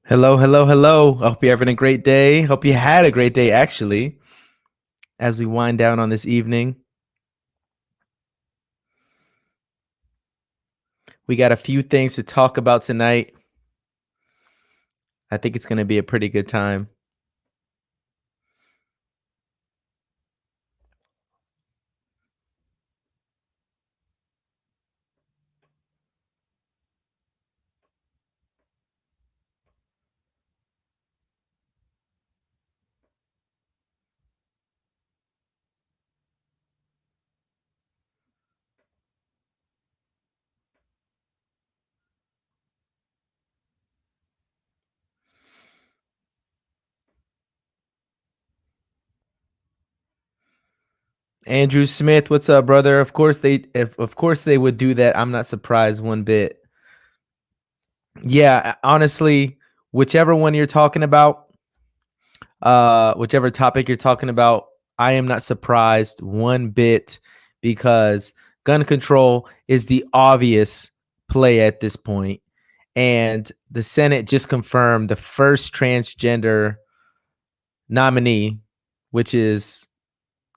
Hello, hello, hello. I hope you're having a great day. Hope you had a great day, actually, as we wind down on this evening. We got a few things to talk about tonight. I think it's going to be a pretty good time. Andrew Smith, what's up, brother? Of course they would do that. I'm not surprised one bit. Yeah, honestly, whichever one you're talking about, whichever topic you're talking about, I am not surprised one bit because gun control is the obvious play at this point. And the Senate just confirmed the first transgender nominee, which is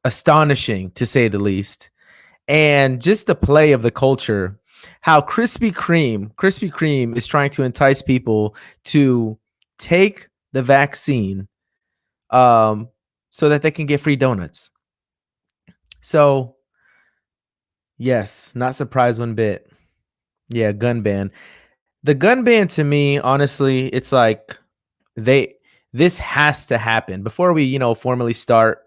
astonishing to say the least. And just the play of the culture, how Krispy Kreme is trying to entice people to take the vaccine um, so that they can get free donuts. So, yes, not surprised one bit. Yeah, gun ban. The gun ban to me, honestly, it's like they this has to happen before we, formally start.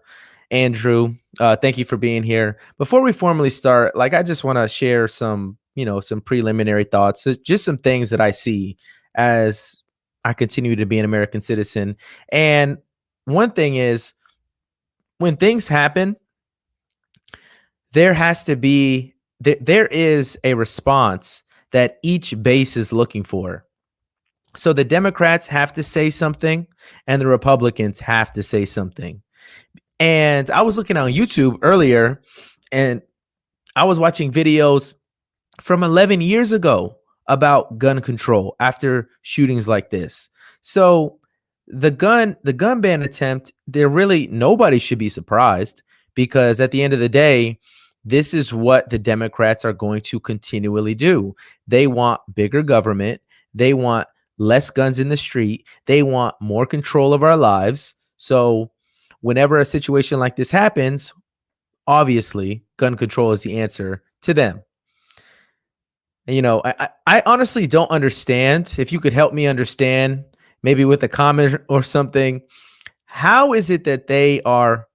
Andrew, thank you for being here. Before we formally start, like I just want to share some, some preliminary thoughts, just some things that I see as I continue to be an American citizen. And one thing is when things happen, there has to be there is a response that each base is looking for. So the Democrats have to say something and the Republicans have to say something. And I was looking on YouTube earlier and I was watching videos from 11 years ago about gun control after shootings like this. So the gun ban attempt, there really nobody should be surprised because at the end of the day, this is what the Democrats are going to continually do. They want bigger government, they want less guns in the street, they want more control of our lives. So whenever a situation like this happens, obviously gun control is the answer to them. I honestly don't understand. If you could help me understand, maybe with a comment or something, how is it that they are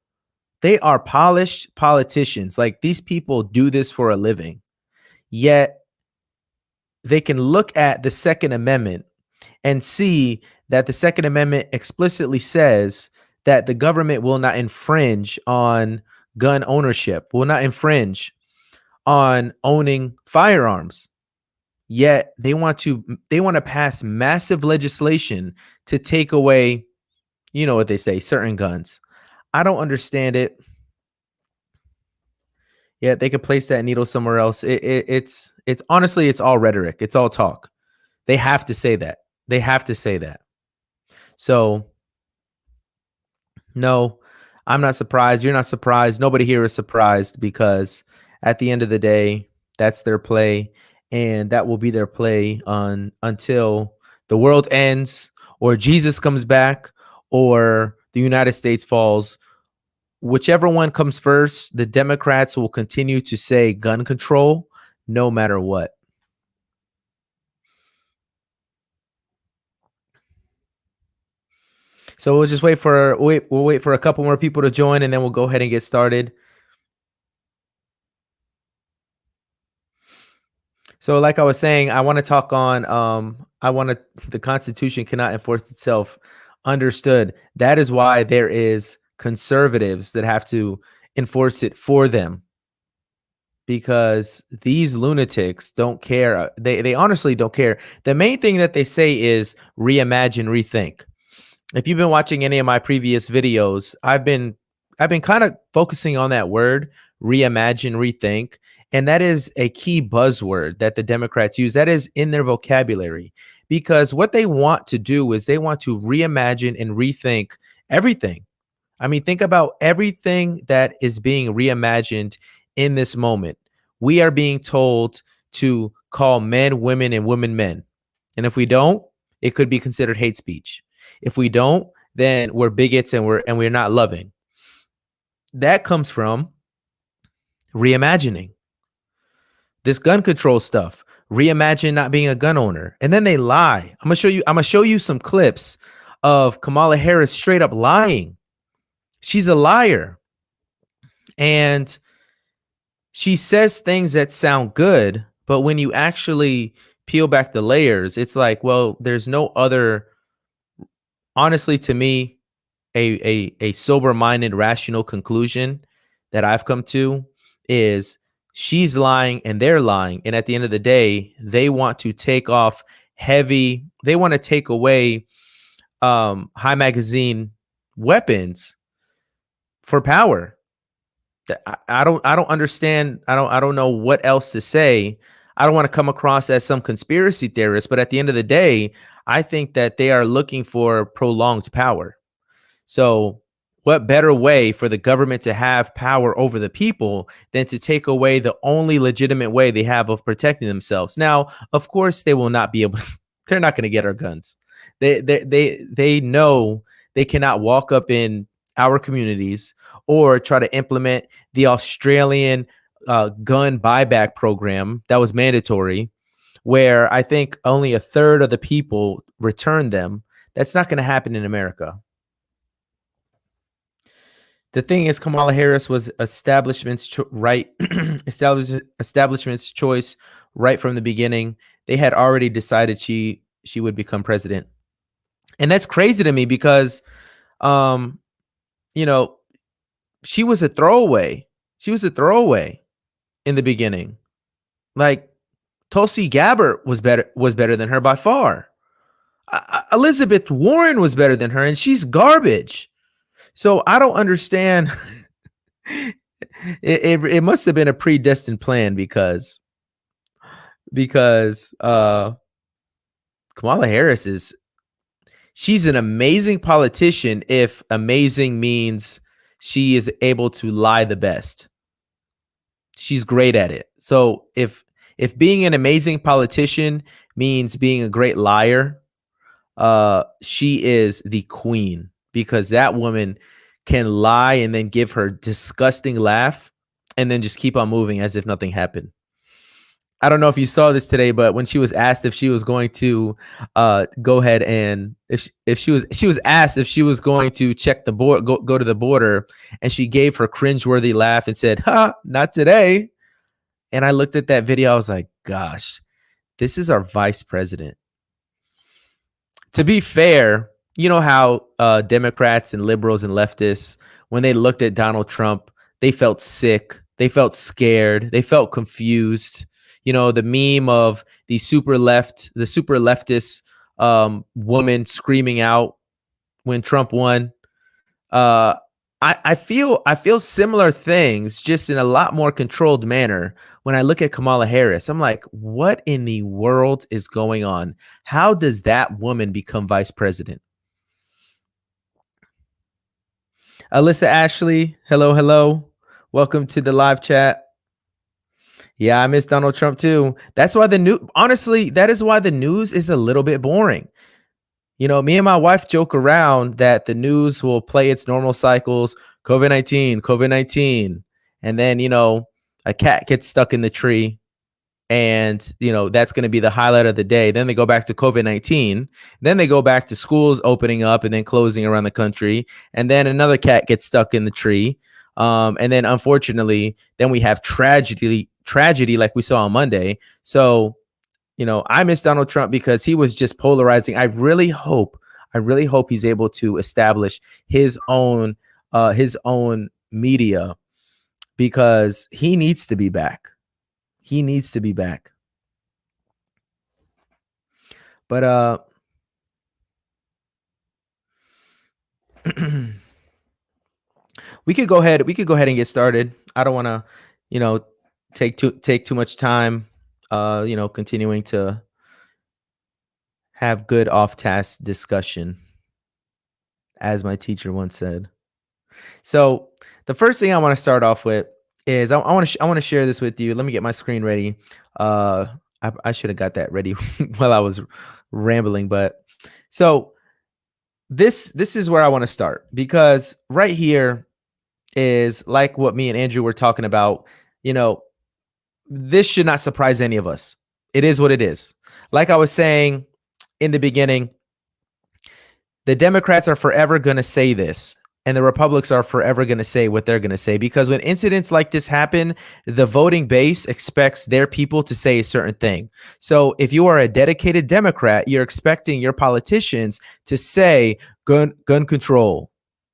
polished politicians? Like these people do this for a living, yet they can look at the Second Amendment and see that the Second Amendment explicitly says that the government will not infringe on gun ownership, will not infringe on owning firearms. Yet they want to pass massive legislation to take away, what they say, certain guns. I don't understand it. Yeah, they could place that needle somewhere else. It's honestly it's all rhetoric. It's all talk. They have to say that. They have to say that. So no, I'm not surprised. You're not surprised. Nobody here is surprised because at the end of the day, that's their play, and that will be their play on until the world ends, or Jesus comes back, or the United States falls. Whichever one comes first, the Democrats will continue to say gun control no matter what. So we'll just we'll wait for a couple more people to join, and then we'll go ahead and get started. So, like I was saying, I want to talk on. The Constitution cannot enforce itself. Understood. That is why there is conservatives that have to enforce it for them, because these lunatics don't care. They honestly don't care. The main thing that they say is reimagine, rethink. If you've been watching any of my previous videos, I've been kind of focusing on that word, reimagine, rethink. And that is a key buzzword that the Democrats use. That is in their vocabulary, because what they want to do is they want to reimagine and rethink everything. I mean, think about everything that is being reimagined in this moment. We are being told to call men women and women men. And if we don't, it could be considered hate speech. If we don't, then we're bigots and we're not loving. That comes from reimagining this gun control stuff. Reimagine not being a gun owner. And then they lie. I'm gonna show you some clips of Kamala Harris straight up lying. She's a liar. And she says things that sound good, but when you actually peel back the layers, it's like, well, there's no other, honestly, to me, a sober-minded, rational conclusion that I've come to is she's lying and they're lying. And at the end of the day, they want to take off they want to take away high magazine weapons for power. I don't understand. I don't know what else to say. I don't want to come across as some conspiracy theorist, but at the end of the day, I think that they are looking for prolonged power. So, what better way for the government to have power over the people than to take away the only legitimate way they have of protecting themselves? Now, of course, they will not be able to, they're not going to get our guns. They know they cannot walk up in our communities or try to implement the Australian gun buyback program that was mandatory, where I think only a third of the people returned them. That's not going to happen in America. The thing is, Kamala Harris was establishment's choice right from the beginning. They had already decided she would become president, and that's crazy to me because, um, you know, she was a throwaway. She was a throwaway in the beginning. Like Tulsi Gabbard was better than her by far. Elizabeth Warren was better than her, and she's garbage. So I don't understand. It must have been a predestined plan because Kamala Harris she's an amazing politician if amazing means she is able to lie the best. She's great at it. So if being an amazing politician means being a great liar, she is the queen, because that woman can lie and then give her disgusting laugh and then just keep on moving as if nothing happened. I don't know if you saw this today, but when she was asked if she was going to go ahead and if she was asked if she was going to check the board, go to the border, and she gave her cringeworthy laugh and said, "Ha, not today." And I looked at that video, I was like, gosh, this is our vice president. To be fair, you know how Democrats and liberals and leftists, when they looked at Donald Trump, they felt sick, they felt scared, they felt confused. You know, the meme of the super leftist woman screaming out when Trump won. Uh, I feel similar things, just in a lot more controlled manner. When I look at Kamala Harris, I'm like, what in the world is going on? How does that woman become vice president? Alyssa Ashley, hello. Welcome to the live chat. Yeah, I miss Donald Trump too. That's why honestly, that is why the news is a little bit boring. You know, me and my wife joke around that the news will play its normal cycles, COVID-19. And then, you know, a cat gets stuck in the tree and, you know, that's going to be the highlight of the day. Then they go back to COVID-19. Then they go back to schools opening up and then closing around the country. And then another cat gets stuck in the tree. And then unfortunately, then we have tragedy like we saw on Monday. So, you know, I miss Donald Trump because he was just polarizing. I really hope he's able to establish his own media, because he needs to be back. He needs to be back. But we could go ahead and get started. I don't want to, you know, take too much time, continuing to have good off-task discussion, as my teacher once said. So the first thing I want to start off with is I want to share this with you. Let me get my screen ready. I should have got that ready while I was rambling, but so this is where I want to start, because right here is like what me and Andrew were talking about. This should not surprise any of us. It is what it is. Like I was saying in the beginning, the Democrats are forever going to say this, and the Republicans are forever going to say what they're going to say, because when incidents like this happen, the voting base expects their people to say a certain thing. So if you are a dedicated Democrat, you're expecting your politicians to say gun control,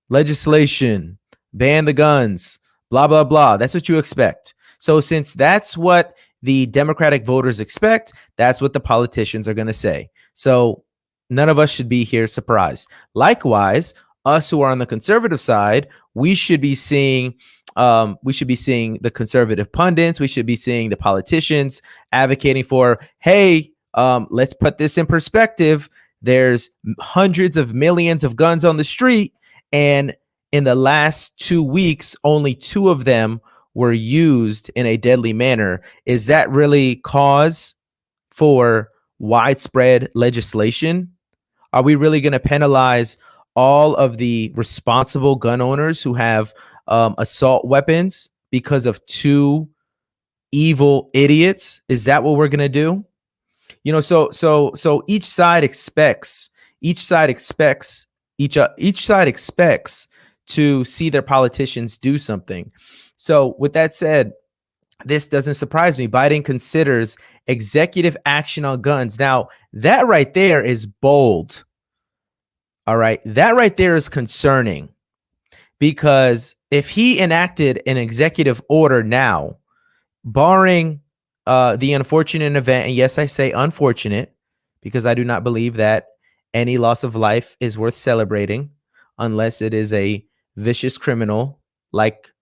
legislation, ban the guns, blah, blah, blah. That's what you expect. So since that's what the Democratic voters expect, that's what the politicians are going to say. So none of us should be here surprised. Likewise, us who are on the conservative side, we should be seeing the conservative pundits, we should be seeing the politicians advocating for, hey, let's put this in perspective. There's hundreds of millions of guns on the street, and in the last 2 weeks, only 2 of them were used in a deadly manner. Is that really cause for widespread legislation? Are we really going to penalize all of the responsible gun owners who have assault weapons because of 2 evil idiots? Is that what we're going to do? So each side expects to see their politicians do something. So with that said, this doesn't surprise me. Biden considers executive action on guns. Now, that right there is bold. All right. That right there is concerning, because if he enacted an executive order now, barring the unfortunate event, and yes, I say unfortunate, because I do not believe that any loss of life is worth celebrating unless it is a vicious criminal like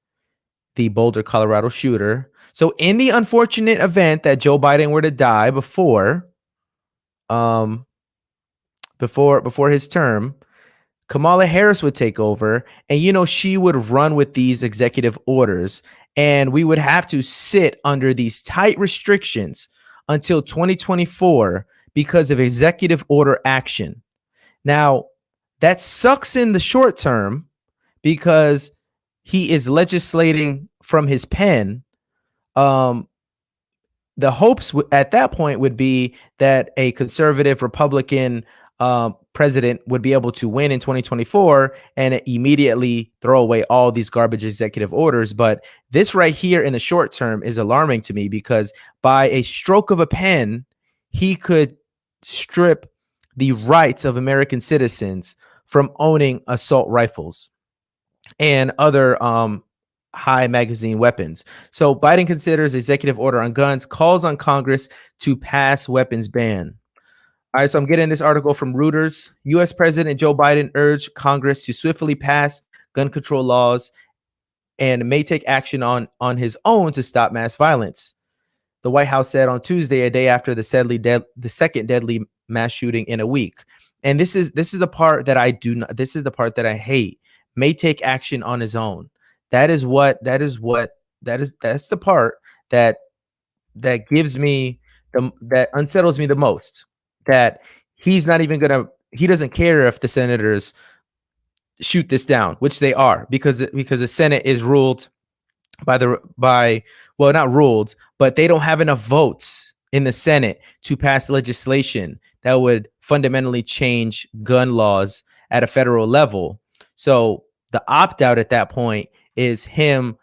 the Boulder, Colorado shooter. So in the unfortunate event that Joe Biden were to die before his term, Kamala Harris would take over, and she would run with these executive orders, and we would have to sit under these tight restrictions until 2024 because of executive order action. Now, that sucks in the short term because he is legislating from his pen. The hopes at that point would be that a conservative Republican president would be able to win in 2024 and immediately throw away all these garbage executive orders. But this right here in the short term is alarming to me, because by a stroke of a pen, he could strip the rights of American citizens from owning assault rifles and other high magazine weapons. So Biden considers executive order on guns, calls on Congress to pass weapons ban. All right, so I'm getting this article from Reuters. U.S. President Joe Biden urged Congress to swiftly pass gun control laws and may take action on his own to stop mass violence. The White House said on Tuesday, a day after the second deadly mass shooting in a week. And this is the part that I do not. This is the part that I hate. May take action on his own. That's the part that gives me that unsettles me the most. That he's not even he doesn't care if the senators shoot this down, which they are, because the Senate is ruled not ruled, but they don't have enough votes in the Senate to pass legislation that would fundamentally change gun laws at a federal level. So the opt-out at that point is him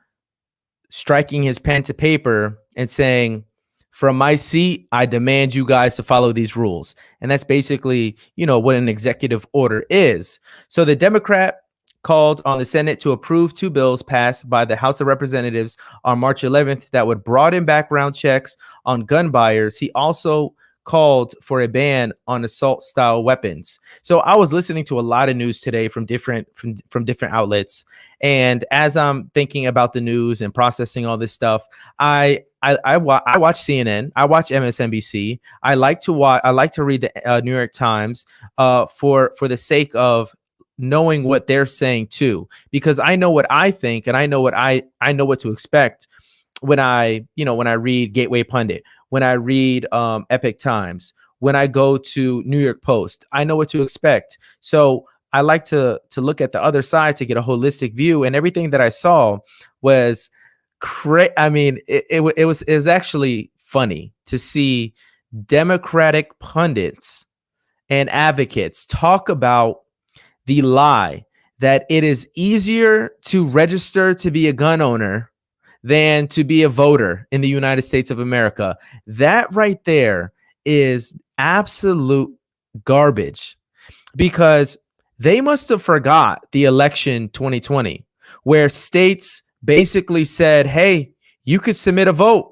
striking his pen to paper and saying, from my seat, I demand you guys to follow these rules. And that's basically, what an executive order is. So the Democrat called on the Senate to approve 2 bills passed by the House of Representatives on March 11th that would broaden background checks on gun buyers. He also called for a ban on assault style weapons. So I was listening to a lot of news today from different outlets, and as I'm thinking about the news and processing all this stuff, I watch CNN, I watch MSNBC. I like to read the New York Times for the sake of knowing what they're saying too, because I know what I think and I know what to expect when I read Gateway Pundit, when I read Epic Times, when I go to New York Post. I know what to expect. So I like to look at the other side to get a holistic view. And everything that I saw was I mean, it was actually funny to see Democratic pundits and advocates talk about the lie that it is easier to register to be a gun owner than to be a voter in the United States of America. That right there is absolute garbage, because they must have forgot the election 2020, where states basically said, hey, you could submit a vote.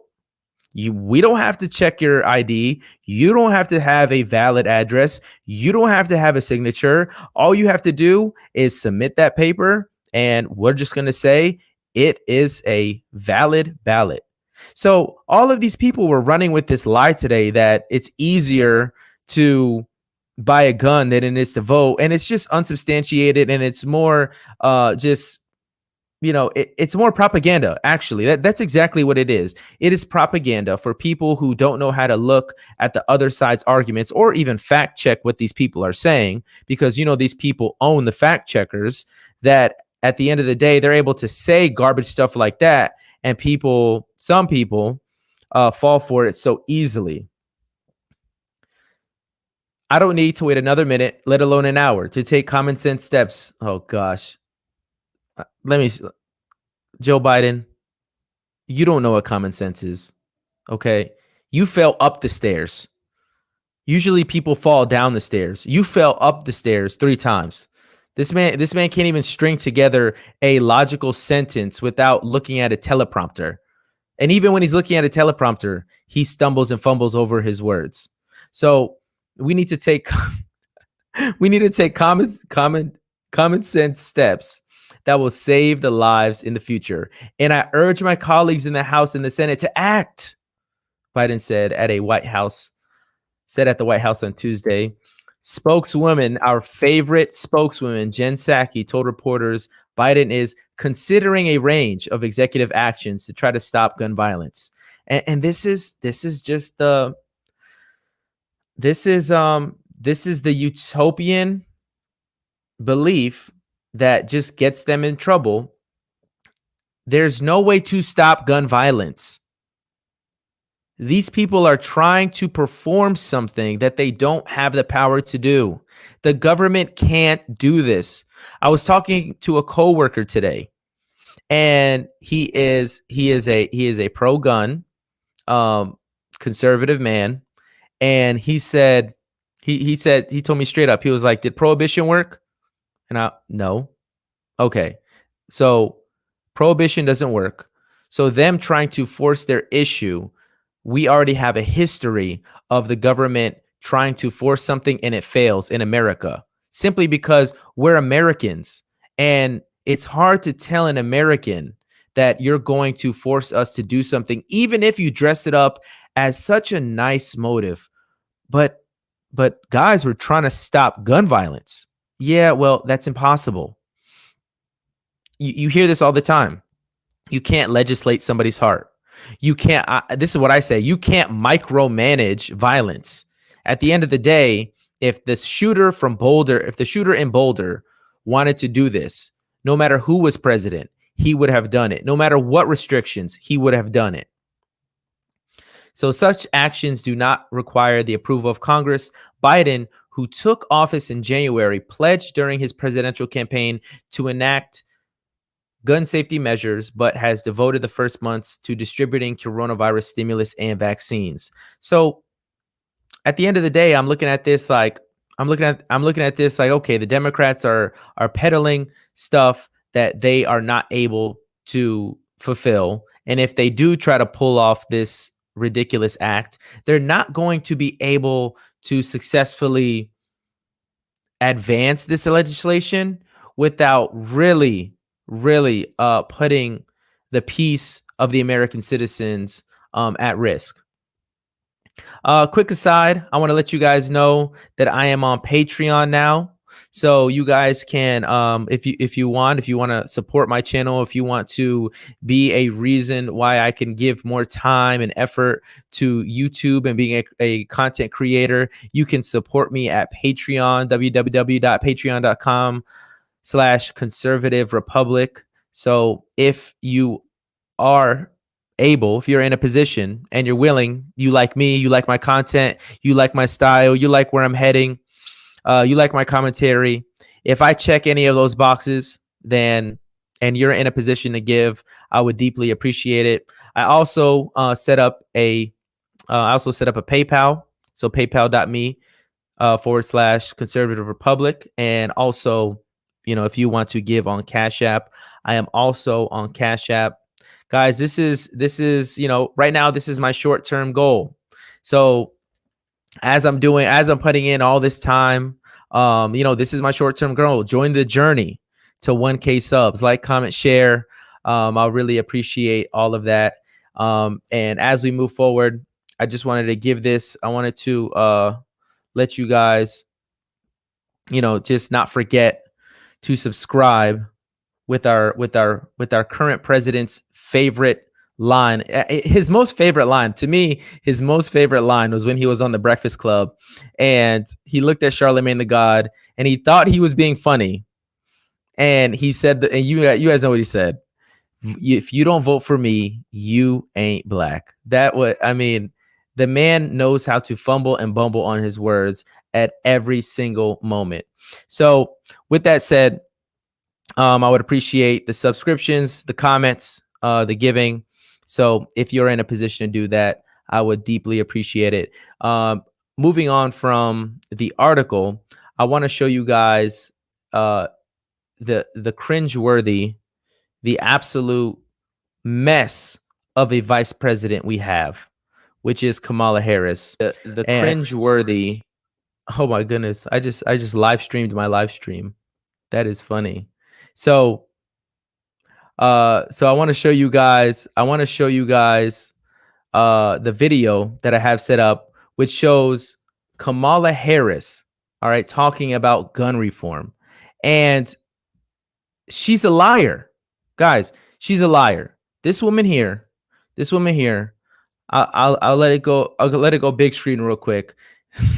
We don't have to check your ID. You don't have to have a valid address. You don't have to have a signature. All you have to do is submit that paper, and we're just going to say it is a valid ballot. So all of these people were running with this lie today that it's easier to buy a gun than it is to vote. And it's just unsubstantiated, and it's more just it's more propaganda. Actually, that's exactly what it is. It is propaganda for people who don't know how to look at the other side's arguments or even fact check what these people are saying, because these people own the fact checkers, that at the end of the day they're able to say garbage stuff like that, and some people fall for it so easily. I don't need to wait another minute, let alone an hour, to take common sense steps. Oh gosh. Joe Biden, you don't know what common sense is. Okay. You fell up the stairs. Usually people fall down the stairs. You fell up the stairs 3 times. This man can't even string together a logical sentence without looking at a teleprompter. And even when he's looking at a teleprompter, he stumbles and fumbles over his words. So we need to take common sense steps that will save the lives in the future. And I urge my colleagues in the House and the Senate to act, Biden said at the White House on Tuesday. Spokeswoman, our favorite spokeswoman, Jen Psaki, told reporters Biden is considering a range of executive actions to try to stop gun violence. And this is the utopian belief that just gets them in trouble. There's no way to stop gun violence. These people are trying to perform something that they don't have the power to do. The government can't do this. I was talking to a coworker today, and he is a pro-gun, conservative man, and he told me straight up. He was like, "Did prohibition work?" And no. Okay. So prohibition doesn't work. So them trying to force their issue, we already have a history of the government trying to force something and it fails in America, simply because we're Americans. And it's hard to tell an American that you're going to force us to do something, even if you dress it up as such a nice motive. But guys, we're trying to stop gun violence. Yeah, well, that's impossible. You hear this all the time. You can't legislate somebody's heart. You can't. This is what I say. You can't micromanage violence. At the end of the day, if the shooter in Boulder wanted to do this, no matter who was president, he would have done it. No matter what restrictions, he would have done it. So such actions do not require the approval of Congress. Biden, who took office in January, pledged during his presidential campaign to enact gun safety measures, but has devoted the first months to distributing coronavirus stimulus and vaccines. So at the end of the day, I'm looking at this like, okay, the Democrats are peddling stuff that they are not able to fulfill. And if they do try to pull off this ridiculous act, they're not going to be able to successfully advance this legislation without really putting the peace of the American citizens at risk. Quick aside, I want to let you guys know that I am on Patreon now. So you guys can, if you want to support my channel, if you want to be a reason why I can give more time and effort to YouTube and being a content creator, you can support me at Patreon, www.patreon.com/ConservativeRepublic. So if you are able, if you're in a position and you're willing, you like me, you like my content, you like my style, you like where I'm heading, you like my commentary, if I check any of those boxes, then and you're in a position to give, I would deeply appreciate it. I also set up a PayPal, so paypal.me /ConservativeRepublic. And also, if you want to give on Cash App, I am also on Cash App. Guys, this is right now, this is my short-term goal. So as I'm putting in all this time, this is my short-term goal. Join the journey to 1K subs. Like, comment, share. I'll really appreciate all of that. And as we move forward, I just wanted to give this. I wanted to let you guys, just not forget to subscribe with our current president's favorite line. His most favorite line, to me, his most favorite line was when he was on the Breakfast Club and he looked at Charlemagne the God and he thought he was being funny. And he said, and you guys know what he said: "If you don't vote for me, you ain't black." The man knows how to fumble and bumble on his words at every single moment. So with that said, I would appreciate the subscriptions, the comments, the giving. So if you're in a position to do that, I would deeply appreciate it. Moving on from the article, I want to show you guys the cringeworthy, the absolute mess of a vice president we have, which is Kamala Harris. The cringeworthy. Oh my goodness! I just live streamed my live stream. That is funny. So I want to show you guys. The video that I have set up, which shows Kamala Harris, all right, talking about gun reform, and she's a liar, guys. She's a liar. This woman here. I'll let it go. I'll let it go big screen real quick.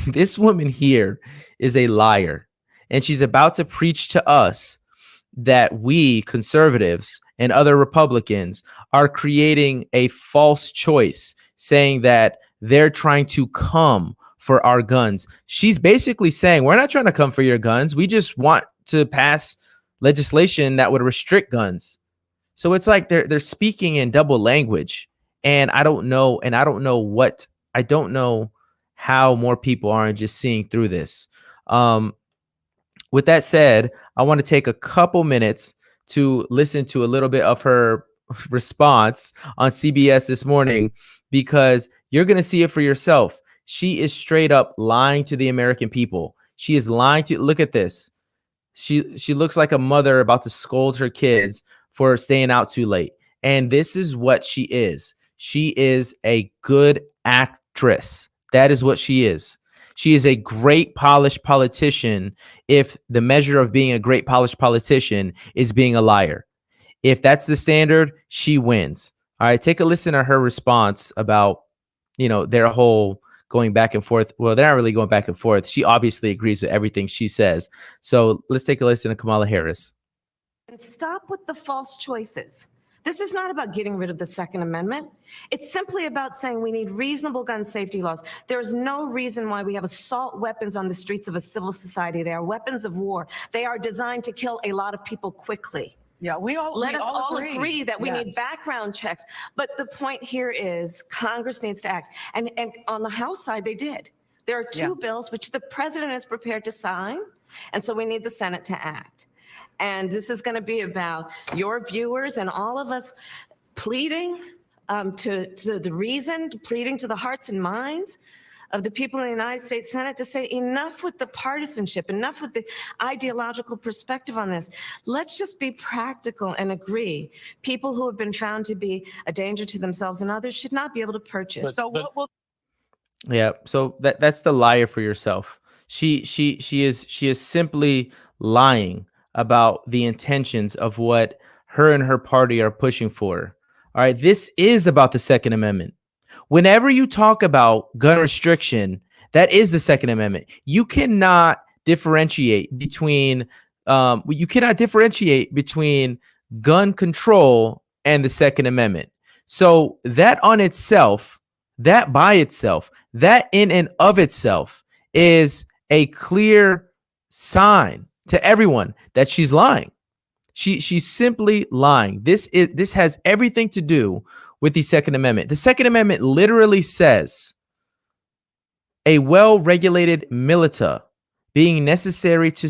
This woman here is a liar, and she's about to preach to us that we conservatives and other Republicans are creating a false choice, saying that they're trying to come for our guns. She's basically saying, we're not trying to come for your guns. We just want to pass legislation that would restrict guns. So it's like they're speaking in double language. And I don't know how more people aren't just seeing through this. With that said, I want to take a couple minutes to listen to a little bit of her response on CBS this morning, because you're going to see it for yourself. She is straight up lying to the American people. She is lying to, look at this. She looks like a mother about to scold her kids for staying out too late. And this is what she is. She is a good actress. That is what she is. She is a great polished politician if the measure of being a great polished politician is being a liar. If that's the standard, she wins. All right, take a listen to her response about, their whole going back and forth. Well, they're not really going back and forth. She obviously agrees with everything she says. So let's take a listen to Kamala Harris. And stop with the false choices. This is not about getting rid of the Second Amendment. It's simply about saying we need reasonable gun safety laws. There is no reason why we have assault weapons on the streets of a civil society. They are weapons of war. They are designed to kill a lot of people quickly. Yeah, let us all agree that we need background checks. But the point here is Congress needs to act. And on the House side, they did. There are two bills which the president is prepared to sign. And so we need the Senate to act. And this is going to be about your viewers and all of us pleading to the reason, pleading to the hearts and minds of the people in the United States Senate to say enough with the partisanship, enough with the ideological perspective on this. Let's just be practical and agree. People who have been found to be a danger to themselves and others should not be able to purchase. Yeah, so that's the liar for yourself. She is simply lying about the intentions of what her and her party are pushing for. All right, this is about the Second Amendment. Whenever you talk about gun restriction, that is the Second Amendment. You cannot differentiate between gun control and the Second Amendment. So that on itself, that by itself, that in and of itself is a clear sign to everyone that she's lying. She's simply lying. This has everything to do with the Second Amendment. The Second Amendment literally says a well-regulated militia being necessary to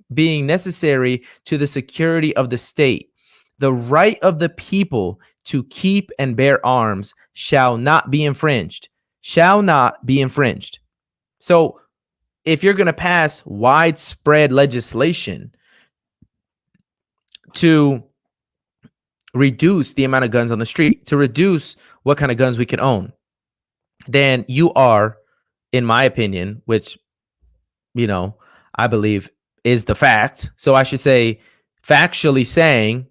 the security of the state, the right of the people to keep and bear arms shall not be infringed. Shall not be infringed. So if you're going to pass widespread legislation to reduce the amount of guns on the street, to reduce what kind of guns we can own, then you are, in my opinion, which, I believe is the fact. So I should say, factually saying,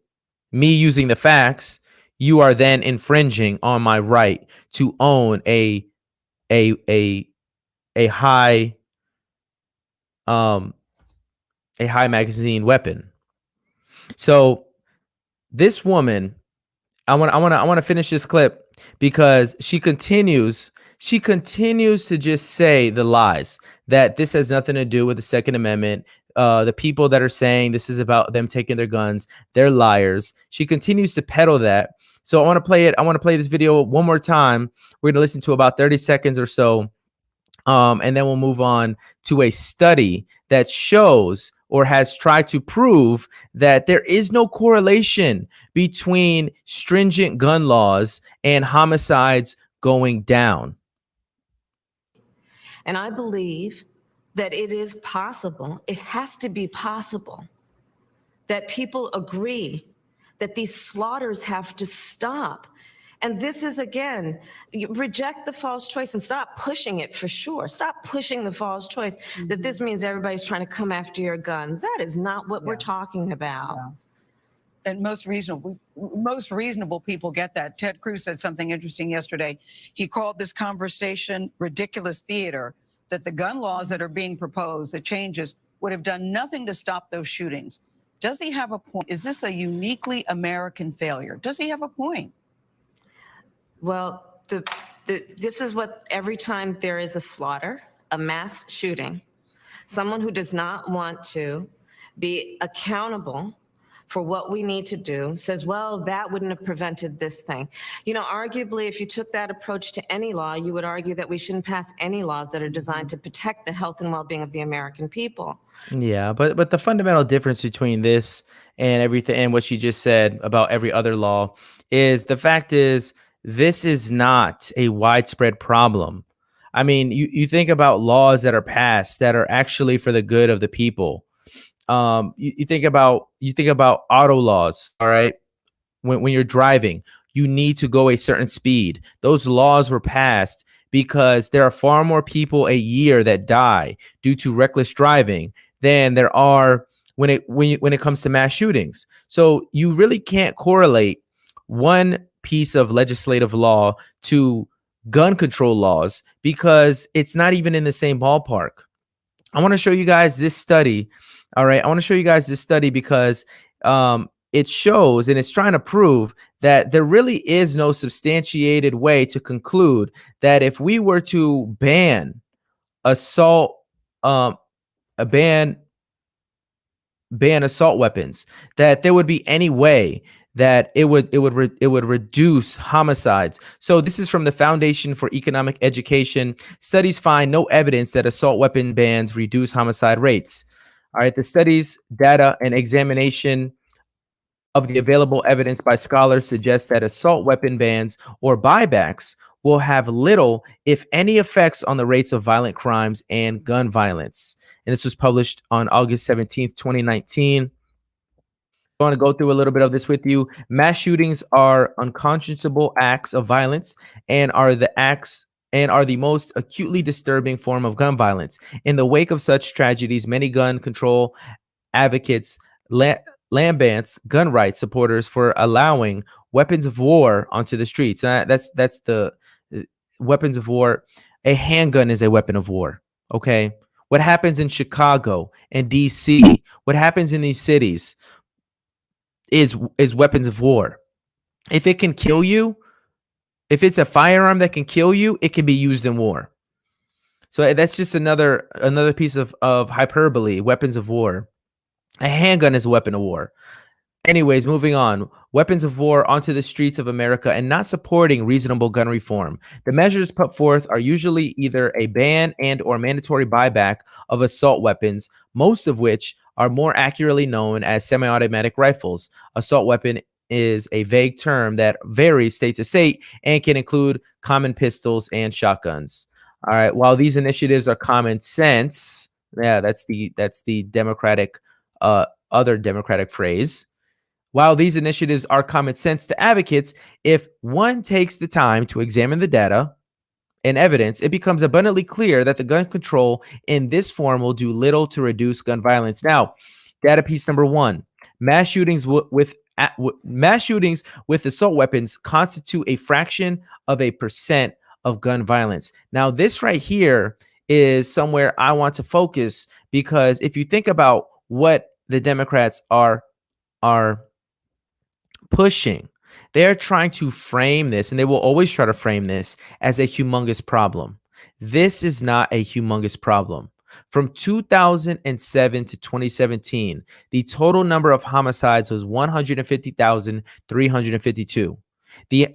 me using the facts, you are then infringing on my right to own a high magazine weapon. So this woman, I want to finish this clip because she continues to just say the lies that this has nothing to do with the Second Amendment. The people that are saying this is about them taking their guns, they're liars. She continues to peddle that. So I want to play it. I want to play this video one more time. We're going to listen to about 30 seconds or so. And then we'll move on to a study that shows or has tried to prove that there is no correlation between stringent gun laws and homicides going down. And I believe that it is possible, it has to be possible, that people agree that these slaughters have to stop. And this is, again, reject the false choice and stop pushing it for sure. Stop pushing the false choice that this means everybody's trying to come after your guns. That is not what we're talking about. Yeah. And most reasonable people get that. Ted Cruz said something interesting yesterday. He called this conversation ridiculous theater, that the gun laws that are being proposed, the changes, would have done nothing to stop those shootings. Does he have a point? Is this a uniquely American failure? Does he have a point? Well, this is what, every time there is a slaughter, a mass shooting, someone who does not want to be accountable for what we need to do says, well, that wouldn't have prevented this thing. Arguably, if you took that approach to any law, you would argue that we shouldn't pass any laws that are designed to protect the health and well-being of the American people. Yeah, but the fundamental difference between this and everything and what she just said about every other law is the fact is this is not a widespread problem. I mean, you think about laws that are passed that are actually for the good of the people. You think about auto laws. All right. When you're driving, you need to go a certain speed. Those laws were passed because there are far more people a year that die due to reckless driving than there are when it comes to mass shootings. So you really can't correlate one piece of legislative law to gun control laws because it's not even in the same ballpark. I want to show you guys this study. All right. I want to show you guys this study because it shows and it's trying to prove that there really is no substantiated way to conclude that if we were to ban assault, ban assault weapons, that there would be any way that it would reduce homicides. So this is from the Foundation for Economic Education. Studies find no evidence that assault weapon bans reduce homicide rates. All right, the study's data and examination of the available evidence by scholars suggests that assault weapon bans or buybacks will have little, if any, effects on the rates of violent crimes and gun violence. And this was published on August 17th, 2019. I want to go through a little bit of this with you. Mass shootings are unconscionable acts of violence and are the most acutely disturbing form of gun violence. In the wake of such tragedies, many gun control advocates lambaste gun rights supporters for allowing weapons of war onto the streets. That's the weapons of war. A handgun is a weapon of war. Okay, what happens in Chicago and DC, what happens in these cities is weapons of war. If it can kill you, if it's a firearm that can kill you, it can be used in war. So that's just another piece of hyperbole. Weapons of war. A handgun is a weapon of war. Anyways, moving on. Weapons of war onto the streets of America and not supporting reasonable gun reform. The measures put forth are usually either a ban and or mandatory buyback of assault weapons, most of which are more accurately known as semi-automatic rifles. Assault weapon is a vague term that varies state to state and can include common pistols and shotguns. All right. While these initiatives are common sense, yeah, that's the Democratic other Democratic phrase. While these initiatives are common sense to advocates, if one takes the time to examine the data and evidence, it becomes abundantly clear that the gun control in this form will do little to reduce gun violence. Now, data piece number one: mass shootings with assault weapons constitute a fraction of a percent of gun violence. Now, this right here is somewhere I want to focus, because if you think about what the Democrats are pushing, they are trying to frame this, and they will always try to frame this as a humongous problem. This is not a humongous problem. From 2007 to 2017, the total number of homicides was 150,352.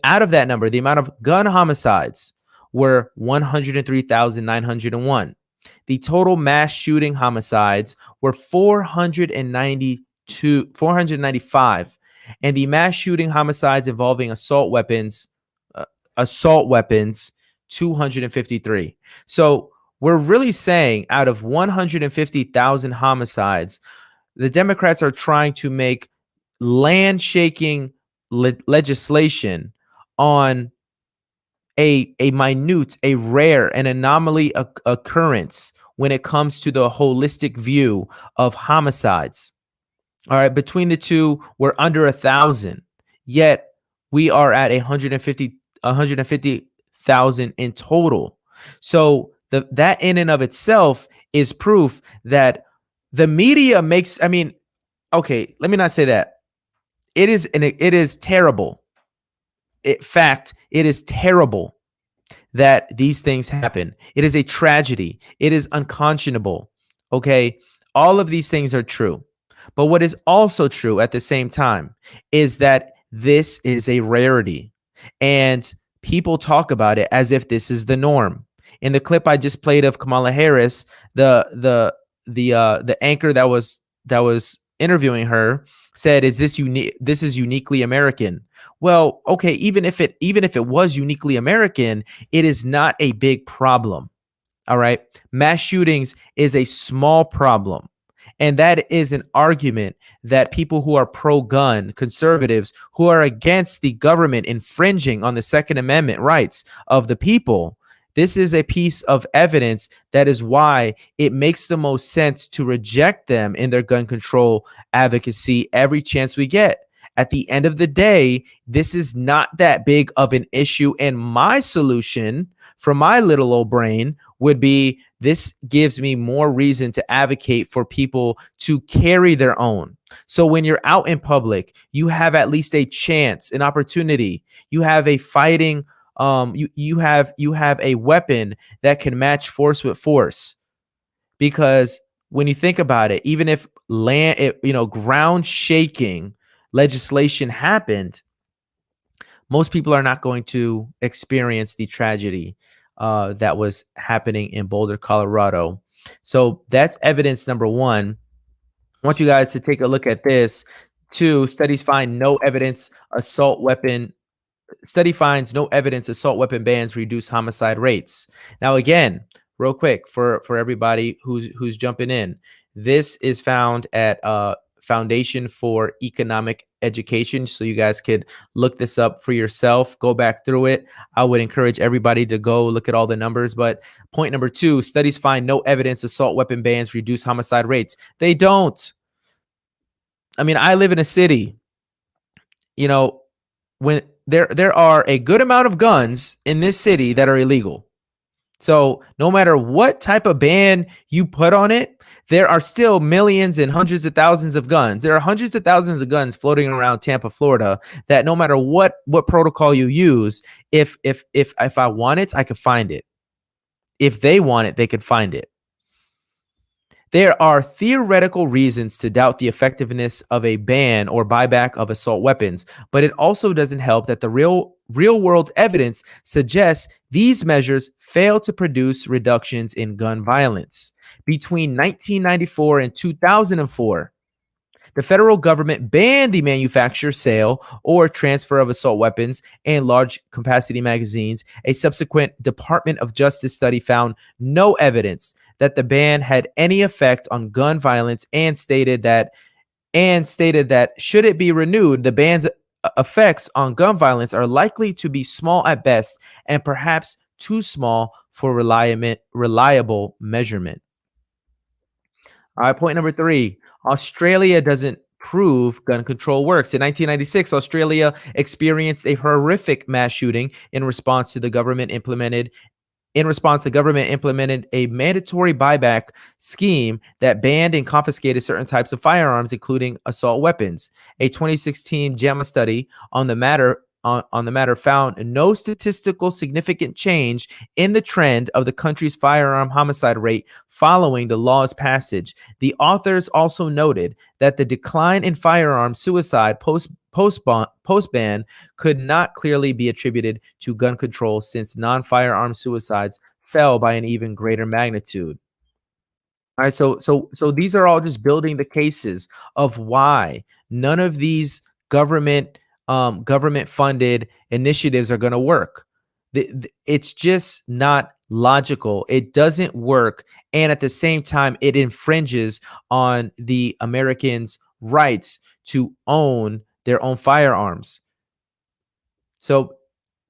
Out of that number, the amount of gun homicides were 103,901. The total mass shooting homicides were 495. And the mass shooting homicides involving assault weapons, 253. So we're really saying out of 150,000 homicides, the Democrats are trying to make land-shaking legislation on a minute, a rare, an anomaly occurrence when it comes to the holistic view of homicides. All right, between the two, we're under 1,000, yet we are at 150,000 in total. So that in and of itself is proof that the media makes. I mean, okay, let me not say that. It is terrible. It is terrible that these things happen. It is a tragedy. It is unconscionable. Okay, all of these things are true. But what is also true at the same time is that this is a rarity, and people talk about it as if this is the norm. In the clip I just played of Kamala Harris, the anchor that was interviewing her said, "Is this unique? This is uniquely American." Well, okay, even if it was uniquely American, it is not a big problem. All right, mass shootings is a small problem. And that is an argument that people who are pro-gun, conservatives who are against the government infringing on the Second Amendment rights of the people, this is a piece of evidence that is why it makes the most sense to reject them in their gun control advocacy every chance we get. At the end of the day, this is not that big of an issue. And my solution from my little old brain would be, this gives me more reason to advocate for people to carry their own. So when you're out in public, you have at least a chance, an opportunity. You have a fighting, you have a weapon that can match force with force. Because when you think about it, even if ground shaking legislation happened, most people are not going to experience the tragedy that was happening in Boulder, Colorado. So that's evidence number one. I want you guys to take a look at this. 2, studies find no evidence assault weapon study finds no evidence assault weapon bans reduce homicide rates. Now, again, real quick for everybody who's jumping in, this is found at Foundation for Economic Education, so you guys could look this up for yourself, go back through it. I would encourage everybody to go look at all the numbers. But point number 2, studies find no evidence assault weapon bans reduce homicide rates. They don't. I mean, I live in a city, you know, when there are a good amount of guns in this city that are illegal. So no matter what type of ban you put on it, there are still millions and hundreds of thousands of guns. There are hundreds of thousands of guns floating around Tampa, Florida, that no matter what protocol you use, if I want it, I could find it. If they want it, they could find it. There are theoretical reasons to doubt the effectiveness of a ban or buyback of assault weapons, but it also doesn't help that the real world evidence suggests these measures fail to produce reductions in gun violence. Between 1994 and 2004, the federal government banned the manufacture, sale, or transfer of assault weapons and large capacity magazines. A subsequent Department of Justice study found no evidence that the ban had any effect on gun violence and stated that should it be renewed, the ban's effects on gun violence are likely to be small at best and perhaps too small for reliable measurement. All right, point number 3. Australia doesn't prove gun control works. In 1996, Australia experienced a horrific mass shooting. In response, the government implemented a mandatory buyback scheme that banned and confiscated certain types of firearms, including assault weapons. A 2016 JAMA study on the matter found no statistical significant change in the trend of the country's firearm homicide rate following the law's passage. The authors also noted that the decline in firearm suicide post-ban could not clearly be attributed to gun control, since non-firearm suicides fell by an even greater magnitude. All right, so these are all just building the cases of why none of these government funded initiatives are going to work. It's just not logical. It doesn't work, and at the same time, it infringes on the Americans' rights to own their own firearms. So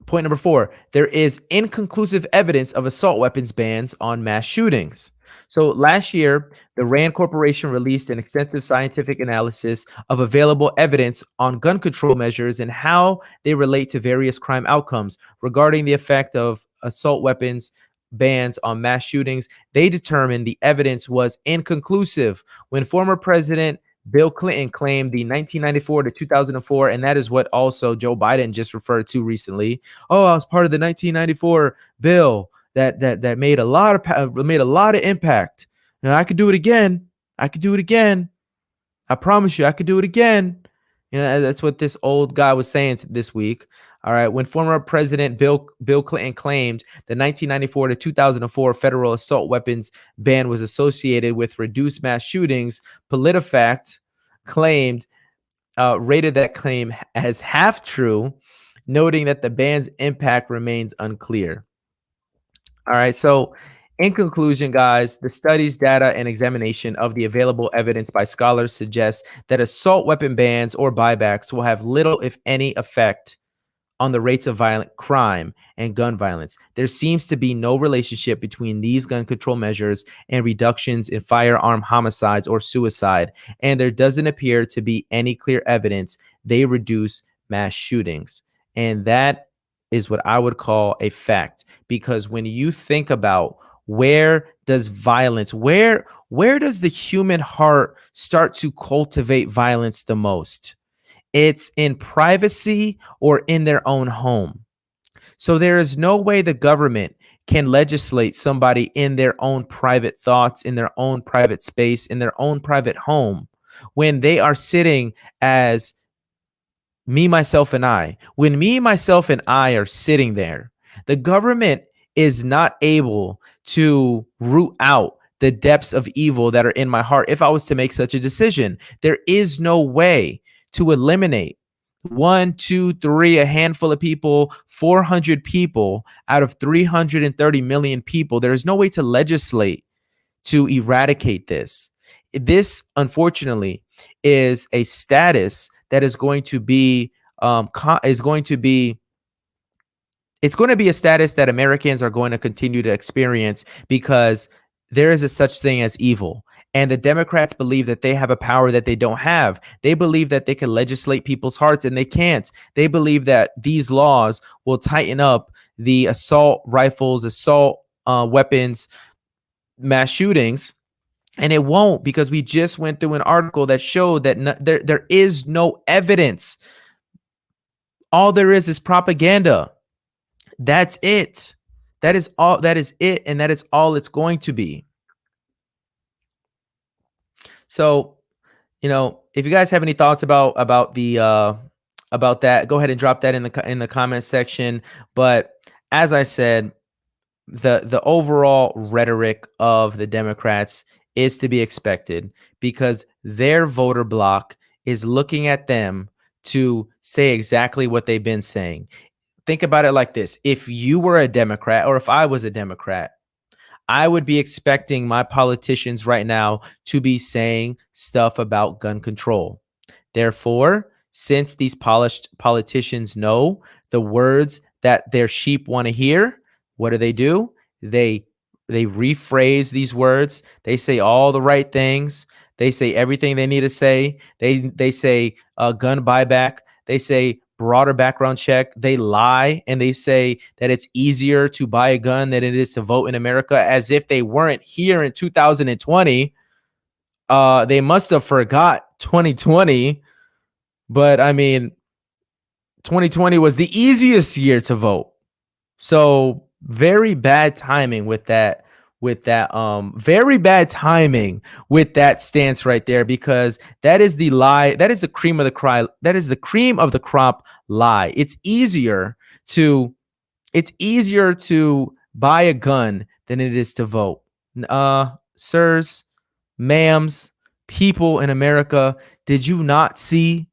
point number 4, there is inconclusive evidence of assault weapons bans on mass shootings. So last year, the RAND Corporation released an extensive scientific analysis of available evidence on gun control measures and how they relate to various crime outcomes. Regarding the effect of assault weapons bans on mass shootings, they determined the evidence was inconclusive. When former President Bill Clinton claimed the 1994 to 2004, and that is what also Joe Biden just referred to recently. Oh, I was part of the 1994 bill that made a lot of impact. And I could do it again. I promise you, I could do it again. You know, that's what this old guy was saying this week. All right. When former President Bill Clinton claimed the 1994 to 2004 federal assault weapons ban was associated with reduced mass shootings, PolitiFact rated that claim as half true, noting that the ban's impact remains unclear. All right. So in conclusion, guys, the studies, data, and examination of the available evidence by scholars suggests that assault weapon bans or buybacks will have little, if any, effect on the rates of violent crime and gun violence. There seems to be no relationship between these gun control measures and reductions in firearm homicides or suicide, and there doesn't appear to be any clear evidence they reduce mass shootings. And that is what I would call a fact, because when you think about where does the human heart start to cultivate violence the most? It's in privacy or in their own home. So there is no way the government can legislate somebody in their own private thoughts, in their own private space, in their own private home, when they are sitting as me, myself, and I. When me, myself, and I are sitting there, the government is not able to root out the depths of evil that are in my heart. If I was to make such a decision, there is no way to eliminate 1, 2, 3, a handful of people, 400 people out of 330 million people. There is no way to legislate to eradicate this. This, unfortunately, is a status that is going to be it's going to be a status that Americans are going to continue to experience because there is a such thing as evil. And the Democrats believe that they have a power that they don't have. They believe that they can legislate people's hearts, and they can't. They believe that these laws will tighten up the assault rifles, assault weapons, mass shootings. And it won't, because we just went through an article that showed that there is no evidence. All there is propaganda. That's it. That is all. That is it, and that is all it's going to be. So, if you guys have any thoughts about that, go ahead and drop that in the comment section. But as I said, the overall rhetoric of the Democrats is to be expected, because their voter bloc is looking at them to say exactly what they've been saying. Think about it like this. If you were a Democrat, or if I was a Democrat, I would be expecting my politicians right now to be saying stuff about gun control. Therefore, since these polished politicians know the words that their sheep want to hear, what do? They rephrase these words. They say all the right things. They say everything they need to say. They say gun buyback. They say broader background check. They lie, and they say that it's easier to buy a gun than it is to vote in America, as if they weren't here in 2020. They must have forgot 2020, but I mean, 2020 was the easiest year to vote. So very bad timing with that. Very bad timing with that stance right there, because that is the lie. That is the cream of the crop. That is the cream of the crop lie. It's easier to buy a gun than it is to vote. Sirs, ma'ams, people in America, did you not see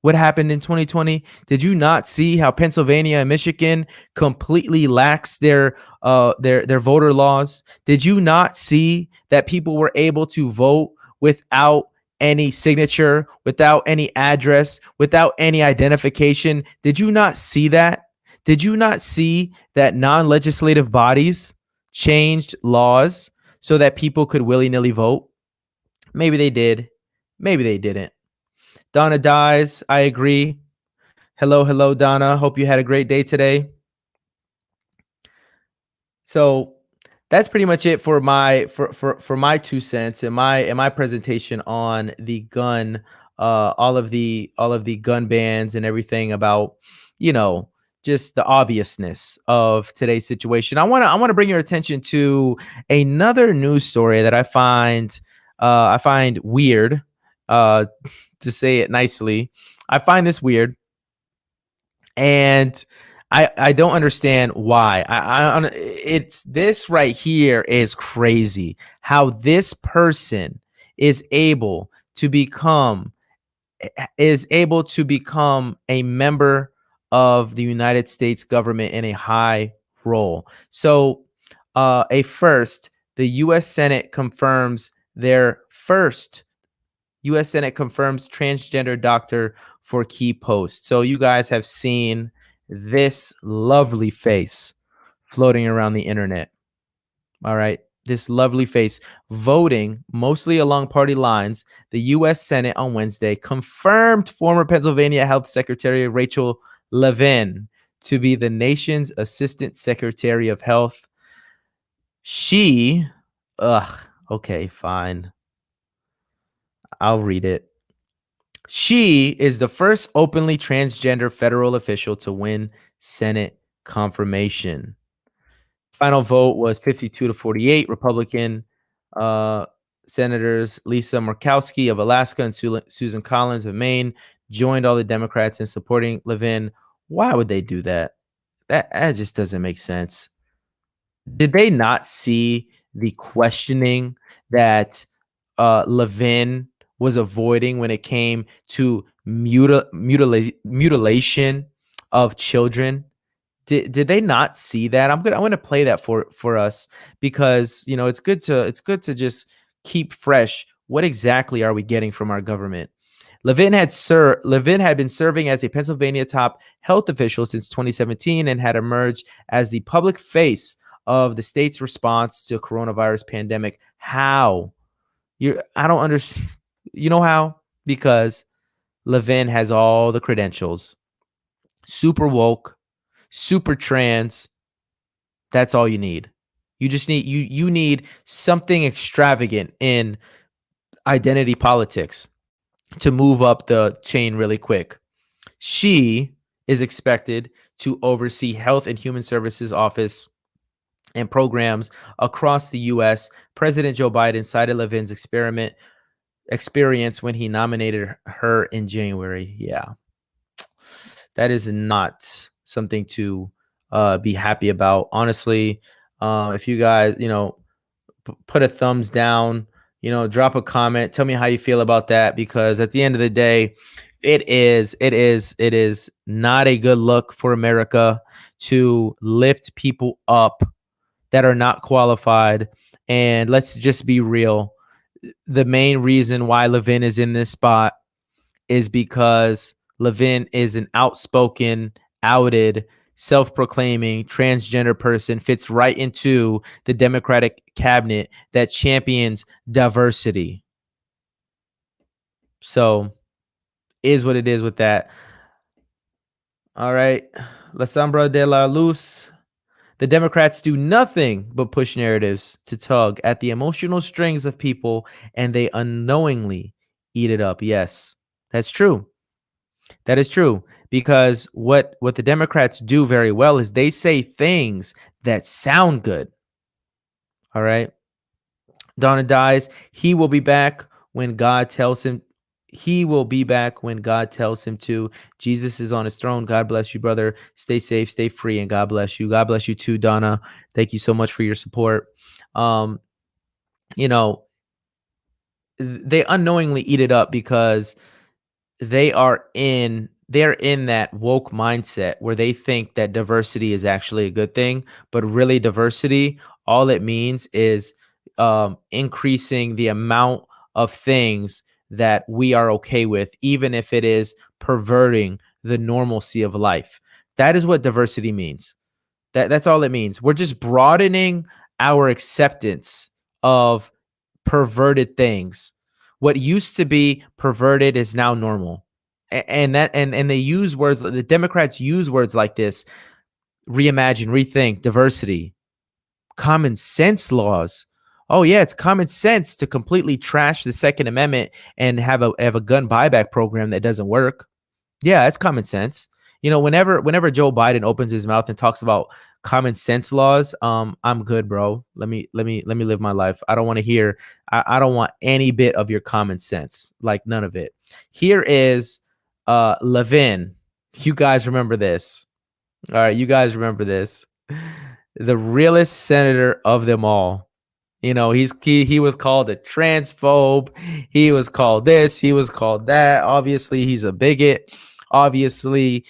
what happened in 2020? Did you not see how Pennsylvania and Michigan completely lax their voter laws? Did you not see that people were able to vote without any signature, without any address, without any identification? Did you not see that? Did you not see that non-legislative bodies changed laws so that people could willy-nilly vote? Maybe they did. Maybe they didn't. Donna Dies, I agree. Hello, Donna. Hope you had a great day today. So that's pretty much it for my 2 cents and my presentation on the gun, all of the gun bans and everything about, just the obviousness of today's situation. I want to bring your attention to another news story that I find weird. To say it nicely, I find this weird, and I don't understand why. It's this right here is crazy. How this person is able to become a member of the United States government in a high role. So, the U.S. Senate confirms transgender doctor for key post. So you guys have seen this lovely face floating around the internet. All right. This lovely face voting mostly along party lines. The U.S. Senate on Wednesday confirmed former Pennsylvania Health Secretary Rachel Levine to be the nation's Assistant Secretary of Health. Okay, fine. I'll read it. She is the first openly transgender federal official to win Senate confirmation. Final vote was 52-48. Republican Senators Lisa Murkowski of Alaska and Susan Collins of Maine joined all the Democrats in supporting Levine. Why would they do that? That just doesn't make sense. Did they not see the questioning that Levine was avoiding when it came to mutilation of children? Did they not see that? I'm going to play that for us, because it's good to just keep fresh. What exactly are we getting from our government? Levine had been serving as a Pennsylvania top health official since 2017 and had emerged as the public face of the state's response to coronavirus pandemic. How? I don't understand. You know how? Because Levine has all the credentials. Super woke, super trans. That's all you need. You just need you need something extravagant in identity politics to move up the chain really quick. She is expected to oversee Health and Human Services Office and programs across the U.S. President Joe Biden cited Levine's experience when he nominated her in January. Yeah, that is not something to be happy about. Honestly, if you guys, put a thumbs down, drop a comment, tell me how you feel about that, because at the end of the day, it is not a good look for America to lift people up that are not qualified. And let's just be real. The main reason why Levine is in this spot is because Levine is an outspoken, outed, self-proclaiming transgender person, fits right into the Democratic cabinet that champions diversity. So, is what it is with that. All right. La Sombra de la Luz. The Democrats do nothing but push narratives to tug at the emotional strings of people, and they unknowingly eat it up. Yes, that's true. That is true, because what the Democrats do very well is they say things that sound good. All right. Donna dies. He will be back when God tells him. He will be back when God tells him to. Jesus is on his throne. God bless you, brother. Stay safe, stay free, and God bless you. God bless you too, Donna. Thank you so much for your support. You know, they unknowingly eat it up because they're in that woke mindset where they think that diversity is actually a good thing, but really diversity, all it means is increasing the amount of things that we are okay with, even if it is perverting the normalcy of life. That is what diversity means. That's all it means. We're just broadening our acceptance of perverted things. What used to be perverted is now normal. And they use words, the Democrats use words like this: reimagine, rethink, diversity, common sense laws. Oh yeah, it's common sense to completely trash the Second Amendment and have a gun buyback program that doesn't work. Yeah, it's common sense. Whenever Joe Biden opens his mouth and talks about common sense laws, I'm good, bro. Let me live my life. I don't want to hear. I don't want any bit of your common sense, like none of it. Here is Levine. You guys remember this? All right, you guys remember this? The realest senator of them all. He was called a transphobe. He was called this. He was called that. Obviously, he's a bigot. Obviously,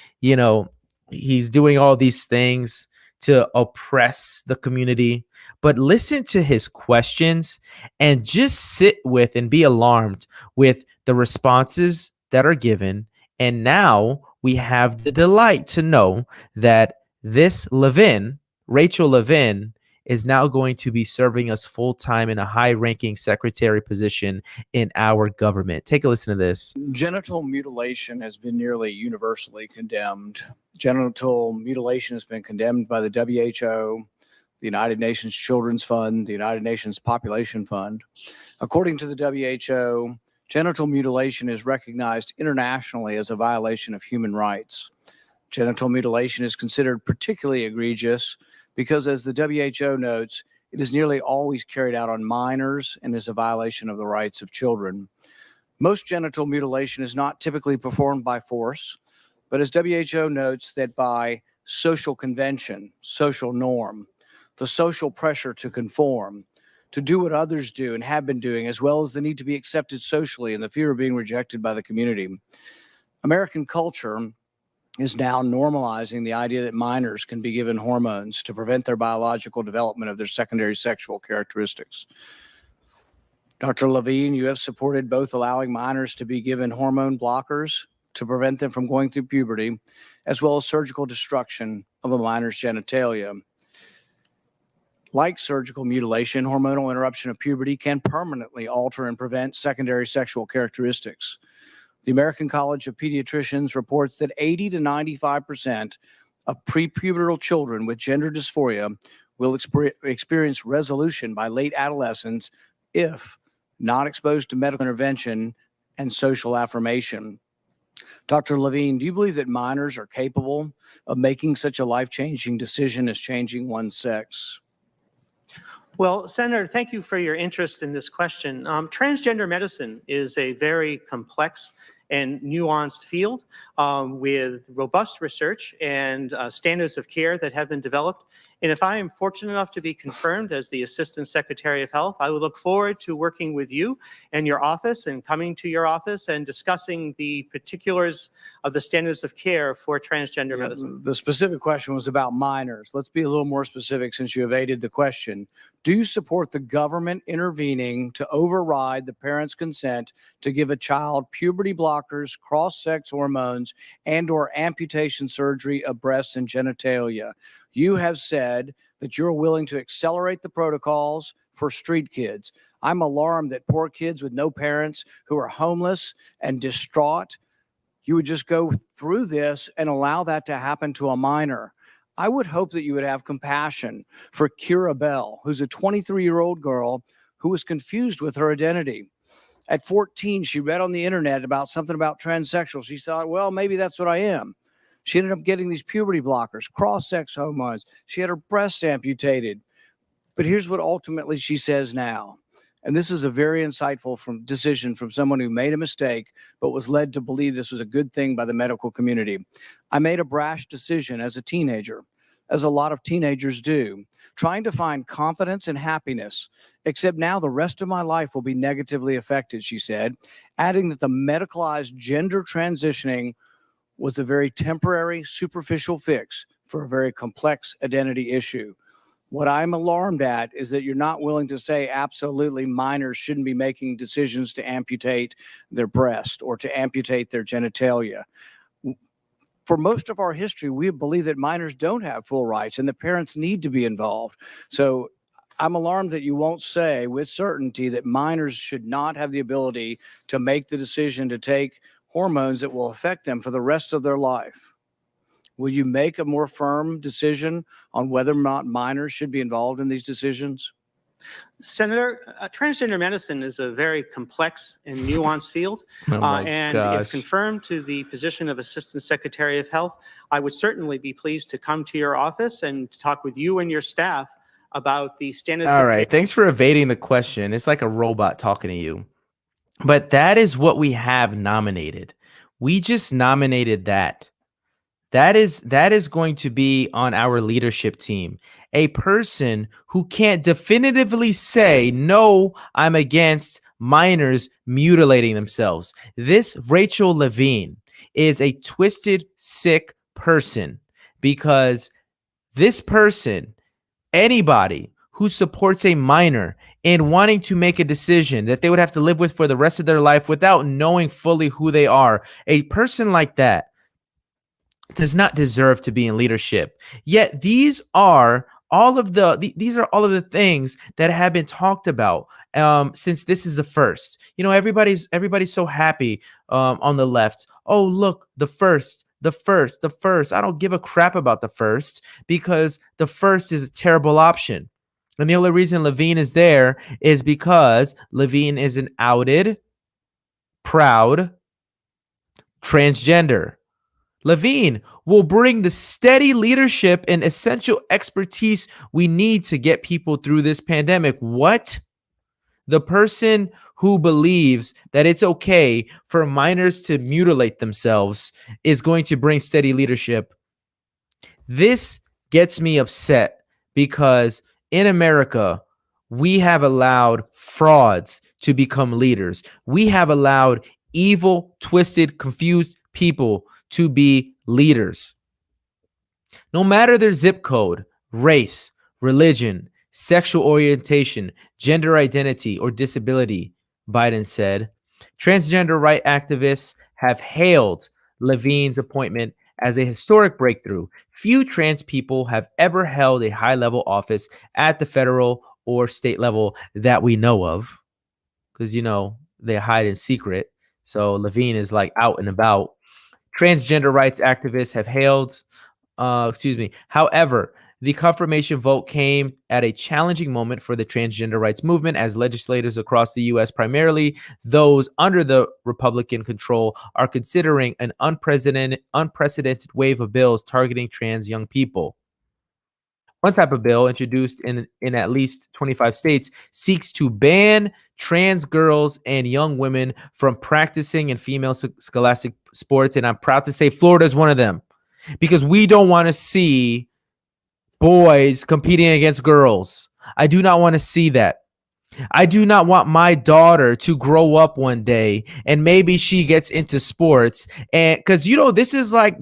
he's doing all these things to oppress the community. But listen to his questions and just sit with and be alarmed with the responses that are given. And now we have the delight to know that this Levine, Rachel Levine, is now going to be serving us full-time in a high-ranking secretary position in our government. Take a listen to this. Genital mutilation has been nearly universally condemned. Genital mutilation has been condemned by the WHO, the United Nations Children's Fund, the United Nations Population Fund. According to the WHO, genital mutilation is recognized internationally as a violation of human rights. Genital mutilation is considered particularly egregious because, as the WHO notes, it is nearly always carried out on minors and is a violation of the rights of children. Most genital mutilation is not typically performed by force, but as WHO notes, that by social convention, social norm, the social pressure to conform, to do what others do and have been doing, as well as the need to be accepted socially and the fear of being rejected by the community. American culture is now normalizing the idea that minors can be given hormones to prevent their biological development of their secondary sexual characteristics. Dr. Levine, you have supported both allowing minors to be given hormone blockers to prevent them from going through puberty, as well as surgical destruction of a minor's genitalia. Like surgical mutilation, hormonal interruption of puberty can permanently alter and prevent secondary sexual characteristics. The American College of Pediatricians reports that 80 to 95% of prepubertal children with gender dysphoria will experience resolution by late adolescence if not exposed to medical intervention and social affirmation. Dr. Levine, do you believe that minors are capable of making such a life-changing decision as changing one's sex? Well, Senator, thank you for your interest in this question. Transgender medicine is a very complex and nuanced field with robust research and standards of care that have been developed. And if I am fortunate enough to be confirmed as the Assistant Secretary of Health, I would look forward to working with you and your office and coming to your office and discussing the particulars of the standards of care for transgender medicine. The specific question was about minors. Let's be a little more specific since you evaded the question. Do you support the government intervening to override the parent's consent to give a child puberty blockers, cross-sex hormones, and/or amputation surgery of breasts and genitalia? You have said that you're willing to accelerate the protocols for street kids. I'm alarmed that poor kids with no parents who are homeless and distraught, you would just go through this and allow that to happen to a minor. I would hope that you would have compassion for Kira Bell, who's a 23-year-old girl who was confused with her identity. At 14, she read on the internet about something about transsexual. She thought, well, maybe that's what I am. She ended up getting these puberty blockers, cross-sex hormones. She had her breasts amputated. But here's what ultimately she says now. And this is a very insightful decision from someone who made a mistake, but was led to believe this was a good thing by the medical community. I made a brash decision as a teenager, as a lot of teenagers do, trying to find confidence and happiness, except now the rest of my life will be negatively affected, she said, adding that the medicalized gender transitioning was a very temporary, superficial fix for a very complex identity issue. What I'm alarmed at is that you're not willing to say absolutely minors shouldn't be making decisions to amputate their breast or to amputate their genitalia. For most of our history, we believe that minors don't have full rights and the parents need to be involved. So I'm alarmed that you won't say with certainty that minors should not have the ability to make the decision to take hormones that will affect them for the rest of their life. Will you make a more firm decision on whether or not minors should be involved in these decisions? Senator, transgender medicine is a very complex and nuanced field. And if confirmed to the position of Assistant Secretary of Health, I would certainly be pleased to come to your office and talk with you and your staff about the standards. All right. Thanks for evading the question. It's like a robot talking to you. But that is what we have nominated. We just nominated that. That is going to be on our leadership team. A person who can't definitively say, no, I'm against minors mutilating themselves. This Rachel Levine is a twisted, sick person, because this person, anybody who supports a minor in wanting to make a decision that they would have to live with for the rest of their life without knowing fully who they are, a person like that does not deserve to be in leadership. Yet these are all of the things that have been talked about since this is the first. You know, everybody's so happy on the left. Oh, look, the first. I don't give a crap about the first, because the first is a terrible option. And the only reason Levine is there is because Levine is an outed, proud transgender. Levine will bring the steady leadership and essential expertise we need to get people through this pandemic. What? The person who believes that it's okay for minors to mutilate themselves is going to bring steady leadership. This gets me upset, because in America, We have allowed frauds to become leaders. We have allowed evil, twisted, confused people to be leaders. No matter their zip code, race, religion, sexual orientation, gender identity, or disability, Biden said. Transgender right activists have hailed Levine's appointment as a historic breakthrough. Few trans people have ever held a high-level office at the federal or state level that we know of, because, they hide in secret. So Levine is like out and about. Transgender rights activists have hailed However, the confirmation vote came at a challenging moment for the transgender rights movement, as legislators across the U.S., primarily those under the Republican control, are considering an unprecedented wave of bills targeting trans young people. One type of bill introduced in at least 25 states seeks to ban trans girls and young women from practicing in female scholastic sports. And I'm proud to say Florida is one of them, because we don't want to see boys competing against girls. I do not want to see that. I do not want my daughter to grow up one day and maybe she gets into sports. And because, this is like,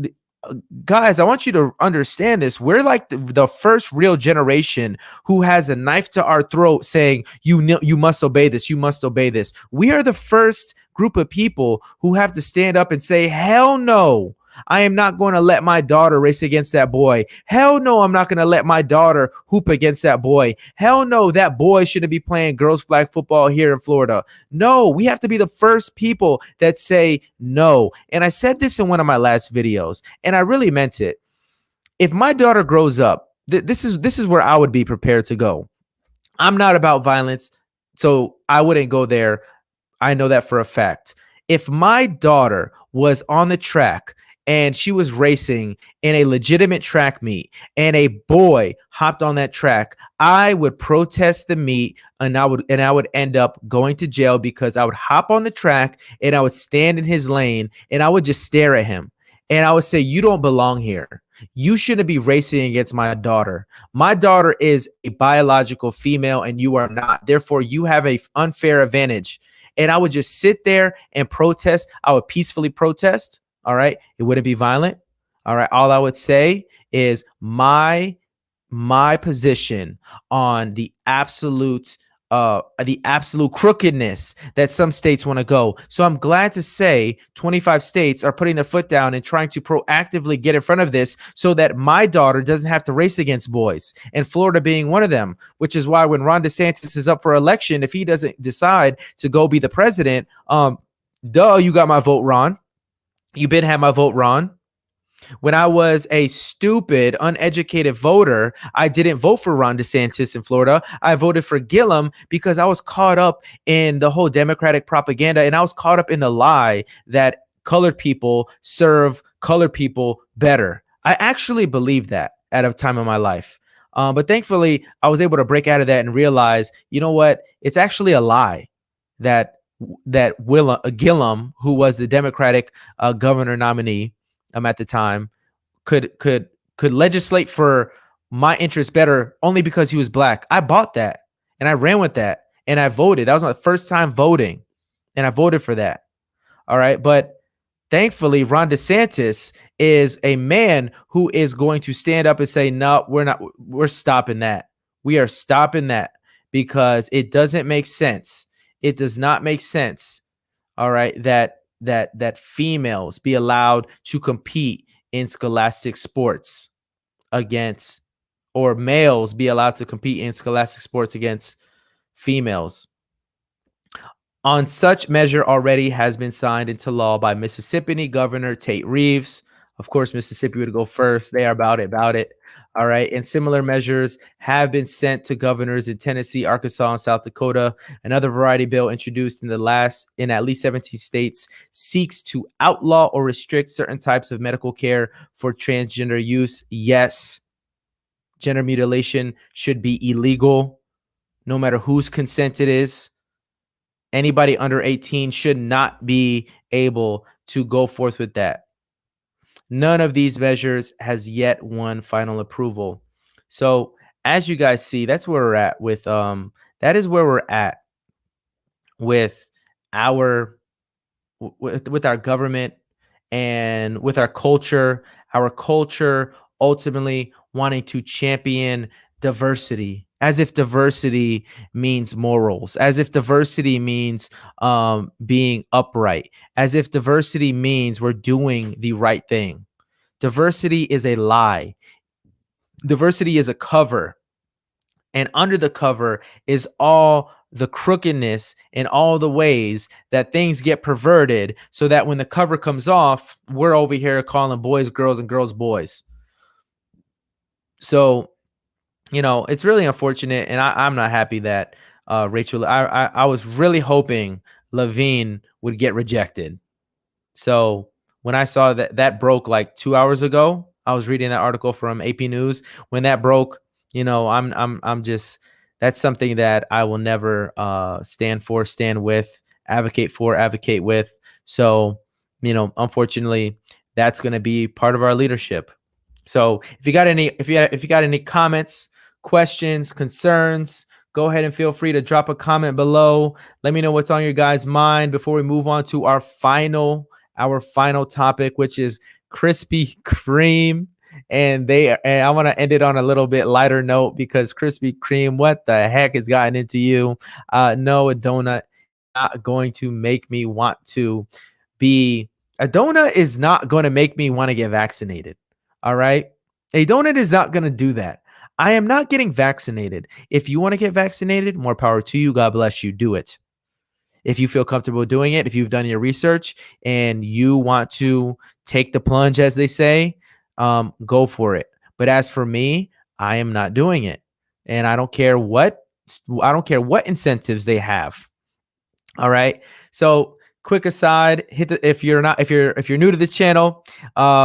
guys, I want you to understand this. We're like the first real generation who has a knife to our throat saying, you must obey this. You must obey this. We are the first group of people who have to stand up and say, hell no. I am not going to let my daughter race against that boy. Hell no, I'm not going to let my daughter hoop against that boy. Hell no, that boy shouldn't be playing girls flag football here in Florida. No, we have to be the first people that say no. And I said this in one of my last videos, and I really meant it. If my daughter grows up, this is where I would be prepared to go. I'm not about violence, so I wouldn't go there. I know that for a fact. If my daughter was on the track and she was racing in a legitimate track meet and a boy hopped on that track, I would protest the meet, and I would end up going to jail, because I would hop on the track and I would stand in his lane and I would just stare at him. And I would say, you don't belong here. You shouldn't be racing against my daughter. My daughter is a biological female and you are not. Therefore, you have an unfair advantage. And I would just sit there and protest. I would peacefully protest. All right. It wouldn't be violent. All right. All I would say is my position on the absolute crookedness that some states want to go. So I'm glad to say 25 states are putting their foot down and trying to proactively get in front of this so that my daughter doesn't have to race against boys, and Florida being one of them, which is why when Ron DeSantis is up for election, if he doesn't decide to go be the president, you got my vote, Ron. You been had my vote, Ron. When I was a stupid, uneducated voter, I didn't vote for Ron DeSantis in Florida. I voted for Gillum because I was caught up in the whole Democratic propaganda, and I was caught up in the lie that colored people serve colored people better. I actually believed that at a time in my life. But thankfully, I was able to break out of that and realize, you know what? It's actually a lie that Gillum, who was the Democratic governor nominee at the time, could legislate for my interests better only because he was black. I bought that and I ran with that and I voted. That was my first time voting, and I voted for that. All right. But thankfully, Ron DeSantis is a man who is going to stand up and say, no, we're stopping that. We are stopping that because it doesn't make sense. It does not make sense. All right. That females be allowed to compete in scholastic sports against, or males be allowed to compete in scholastic sports against females. On such measure already has been signed into law by Mississippi Governor Tate Reeves. Of course, Mississippi would go first. They are about it. All right. And similar measures have been sent to governors in Tennessee, Arkansas, and South Dakota. Another variety bill introduced in at least 17 states seeks to outlaw or restrict certain types of medical care for transgender use. Yes, gender mutilation should be illegal, no matter whose consent it is. Anybody under 18 should not be able to go forth with that. None of these measures has yet won final approval. So as you guys see, that's where we're at with That is where we're at with our with our government and with our culture ultimately wanting to champion diversity, as if diversity means morals, as if diversity means being upright, as if diversity means we're doing the right thing. Diversity is a lie. Diversity is a cover. And under the cover is all the crookedness and all the ways that things get perverted, so that when the cover comes off, we're over here calling boys girls and girls boys. So, it's really unfortunate. And I'm not happy that Rachel, I was really hoping Levine would get rejected. So when I saw that broke like 2 hours ago, I was reading that article from AP News. When that broke, I'm just, that's something that I will never stand with, advocate with. So, unfortunately, that's going to be part of our leadership. So if you got any comments, questions, concerns, go ahead and feel free to drop a comment below. Let me know what's on your guys' mind before we move on to our final topic, which is Krispy Kreme. And I want to end it on a little bit lighter note, because Krispy Kreme, what the heck has gotten into you? No, a donut not going to make me want to a donut is not going to make me want to get vaccinated. All right. A donut is not going to do that. I am not getting vaccinated. If you want to get vaccinated, more power to you. God bless you. Do it. If you feel comfortable doing it, if you've done your research and you want to take the plunge, as they say, go for it. But as for me, I am not doing it. And I don't care what incentives they have. All right. So quick aside, if you're new to this channel,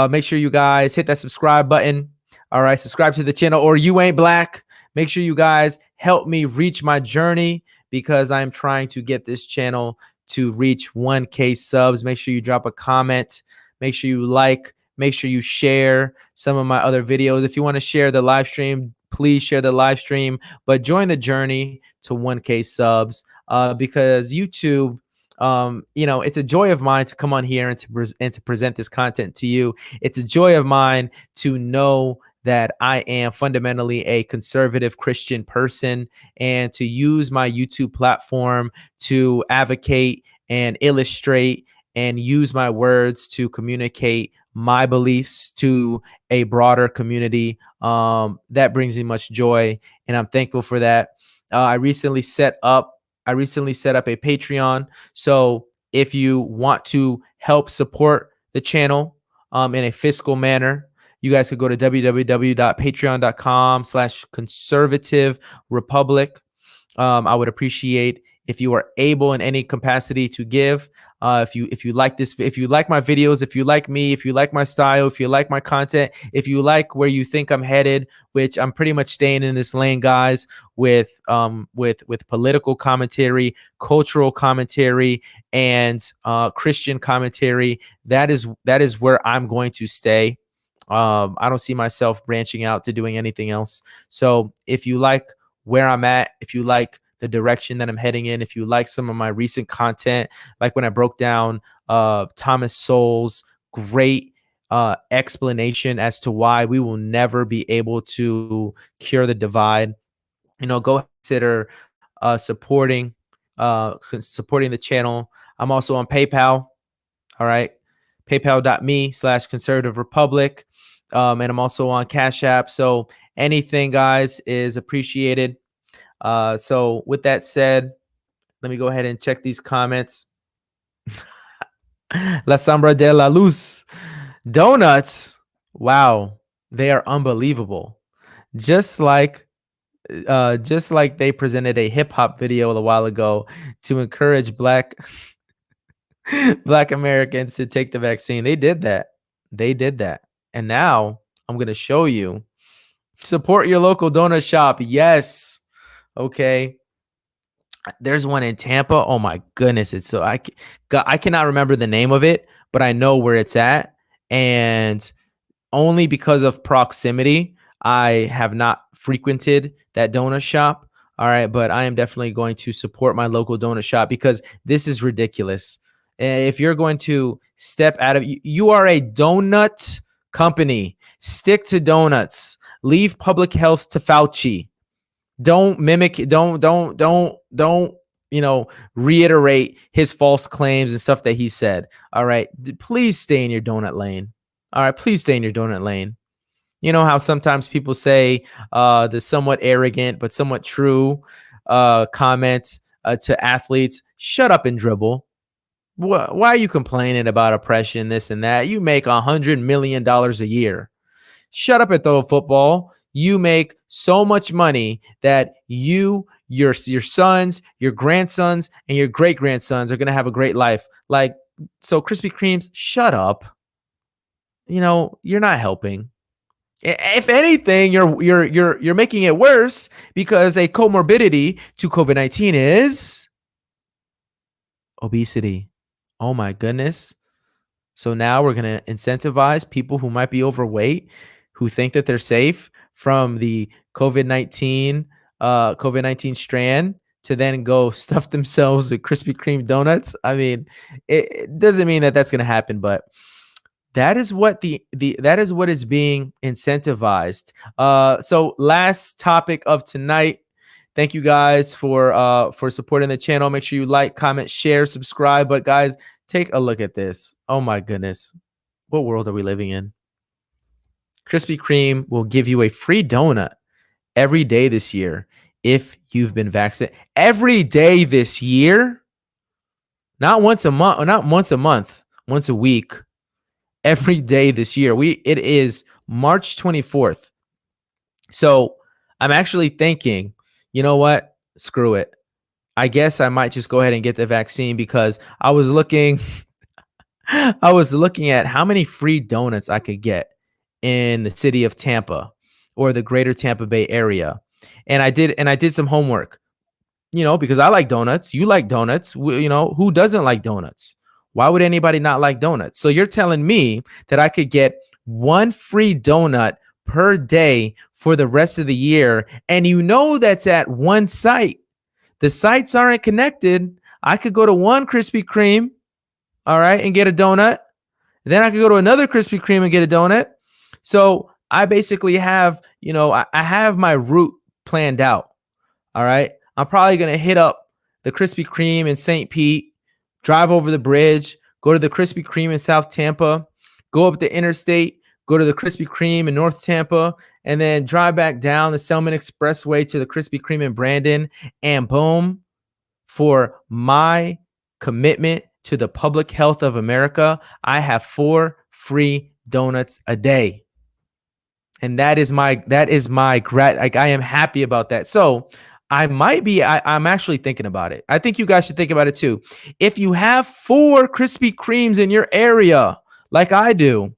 make sure you guys hit that subscribe button. All right, subscribe to the channel, or you ain't black. Make sure you guys help me reach my journey, because I'm trying to get this channel to reach 1K subs. Make sure you drop a comment. Make sure you like. Make sure you share some of my other videos. If you want to share the live stream, please share the live stream. But join the journey to 1K subs, because YouTube, it's a joy of mine to come on here and to present this content to you. It's a joy of mine to know that I am fundamentally a conservative Christian person, and to use my YouTube platform to advocate and illustrate and use my words to communicate my beliefs to a broader community. That brings me much joy, and I'm thankful for that. I recently set up a Patreon. So if you want to help support the channel in a fiscal manner, you guys could go to www.patreon.com/ConservativeRepublic. I would appreciate if you are able in any capacity to give. If you like my videos, if you like me, if you like my style, if you like my content, if you like where you think I'm headed, which I'm pretty much staying in this lane, guys, with political commentary, cultural commentary, and Christian commentary. That is where I'm going to stay. I don't see myself branching out to doing anything else. So if you like where I'm at, if you like the direction that I'm heading in, if you like some of my recent content, like when I broke down Thomas Sowell's great explanation as to why we will never be able to cure the divide, go consider supporting the channel. I'm also on PayPal. All right. PayPal.me/ConservativeRepublic. And I'm also on CashApp. So anything, guys, is appreciated. So with that said, let me go ahead and check these comments. La Sombra de la Luz. Donuts. Wow. They are unbelievable. Just like they presented a hip hop video a while ago to encourage black Americans to take the vaccine. They did that. And now I'm going to show you. Support your local donut shop. Yes. Okay. There's one in Tampa. Oh my goodness. It's so I cannot remember the name of it, but I know where it's at. And only because of proximity, I have not frequented that donut shop. All right, but I am definitely going to support my local donut shop because this is ridiculous. If you're going to step out of, you are a donut company. Stick to donuts. Leave public health to Fauci. Don't mimic. Don't. Reiterate his false claims and stuff that he said. All right, please stay in your donut lane. All right, please stay in your donut lane. You know how sometimes people say the somewhat arrogant but somewhat true comment to athletes, shut up and dribble. Why are you complaining about oppression, this and that? You make $100 million a year. Shut up and throw a football. You make so much money that your sons, your grandsons, and your great grandsons are going to have a great life. Like, so Krispy Kremes, shut up. You're not helping. If anything, you're making it worse because a comorbidity to COVID-19 is obesity. Oh my goodness. So now we're going to incentivize people who might be overweight, who think that they're safe from the COVID-19 strand, to then go stuff themselves with Krispy Kreme donuts. I mean, it doesn't mean that that's going to happen, but that is what that is what is being incentivized. So last topic of tonight. Thank you guys for supporting the channel. Make sure you like, comment, share, subscribe. But guys, take a look at this. Oh my goodness. What world are we living in? Krispy Kreme will give you a free donut every day this year if you've been vaccinated. Every day this year? Not once a month, not once a month, once a week. Every day this year. It is March 24th. So I'm actually thinking, you know what? Screw it. I guess I might just go ahead and get the vaccine because I was looking at how many free donuts I could get in the city of Tampa or the greater Tampa Bay area. And I did some homework, because I like donuts. You like donuts. Who doesn't like donuts? Why would anybody not like donuts? So you're telling me that I could get one free donut per day for the rest of the year. And that's at one site. The sites aren't connected. I could go to one Krispy Kreme, all right, and get a donut. Then I could go to another Krispy Kreme and get a donut. So I basically have, I have my route planned out. All right. I'm probably going to hit up the Krispy Kreme in St. Pete, drive over the bridge, go to the Krispy Kreme in South Tampa, go up the interstate, go to the Krispy Kreme in North Tampa, and then drive back down the Selman Expressway to the Krispy Kreme in Brandon. And boom, for my commitment to the public health of America, I have 4 free donuts a day. And I am happy about that. So I'm actually thinking about it. I think you guys should think about it too. If you have 4 Krispy Kremes in your area, like I do,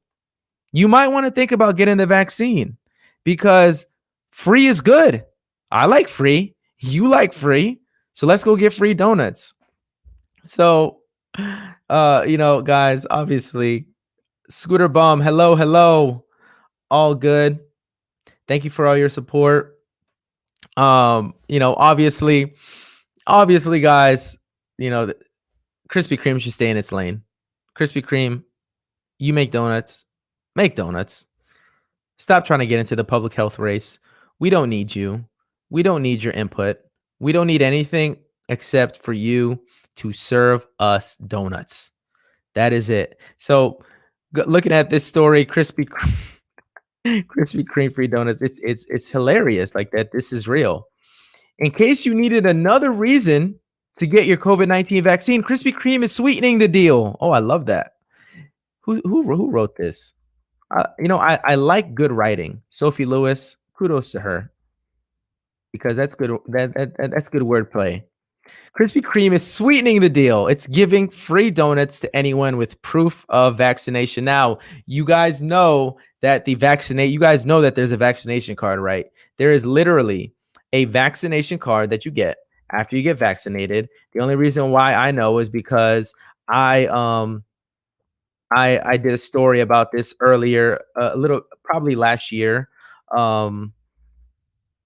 you might want to think about getting the vaccine because free is good. I like free. You like free. So let's go get free donuts. So, guys, obviously, Scooter Bum, hello. All good. Thank you for all your support. Obviously, guys, Krispy Kreme should stay in its lane. Krispy Kreme, you make donuts. Make donuts. Stop trying to get into the public health race. We don't need you. We don't need your input. We don't need anything except for you to serve us donuts. That is it. So, looking at this story, Krispy Kreme free donuts, it's hilarious. Like that, this is real. In case you needed another reason to get your COVID-19 vaccine, Krispy Kreme is sweetening the deal. Oh, I love that. Who wrote this? I like good writing. Sophie Lewis, kudos to her because that's good. That's good wordplay. Krispy Kreme is sweetening the deal. It's giving free donuts to anyone with proof of vaccination. Now, you guys know that there's a vaccination card, right? There is literally a vaccination card that you get after you get vaccinated. The only reason why I know is because I did a story about this earlier, probably last year.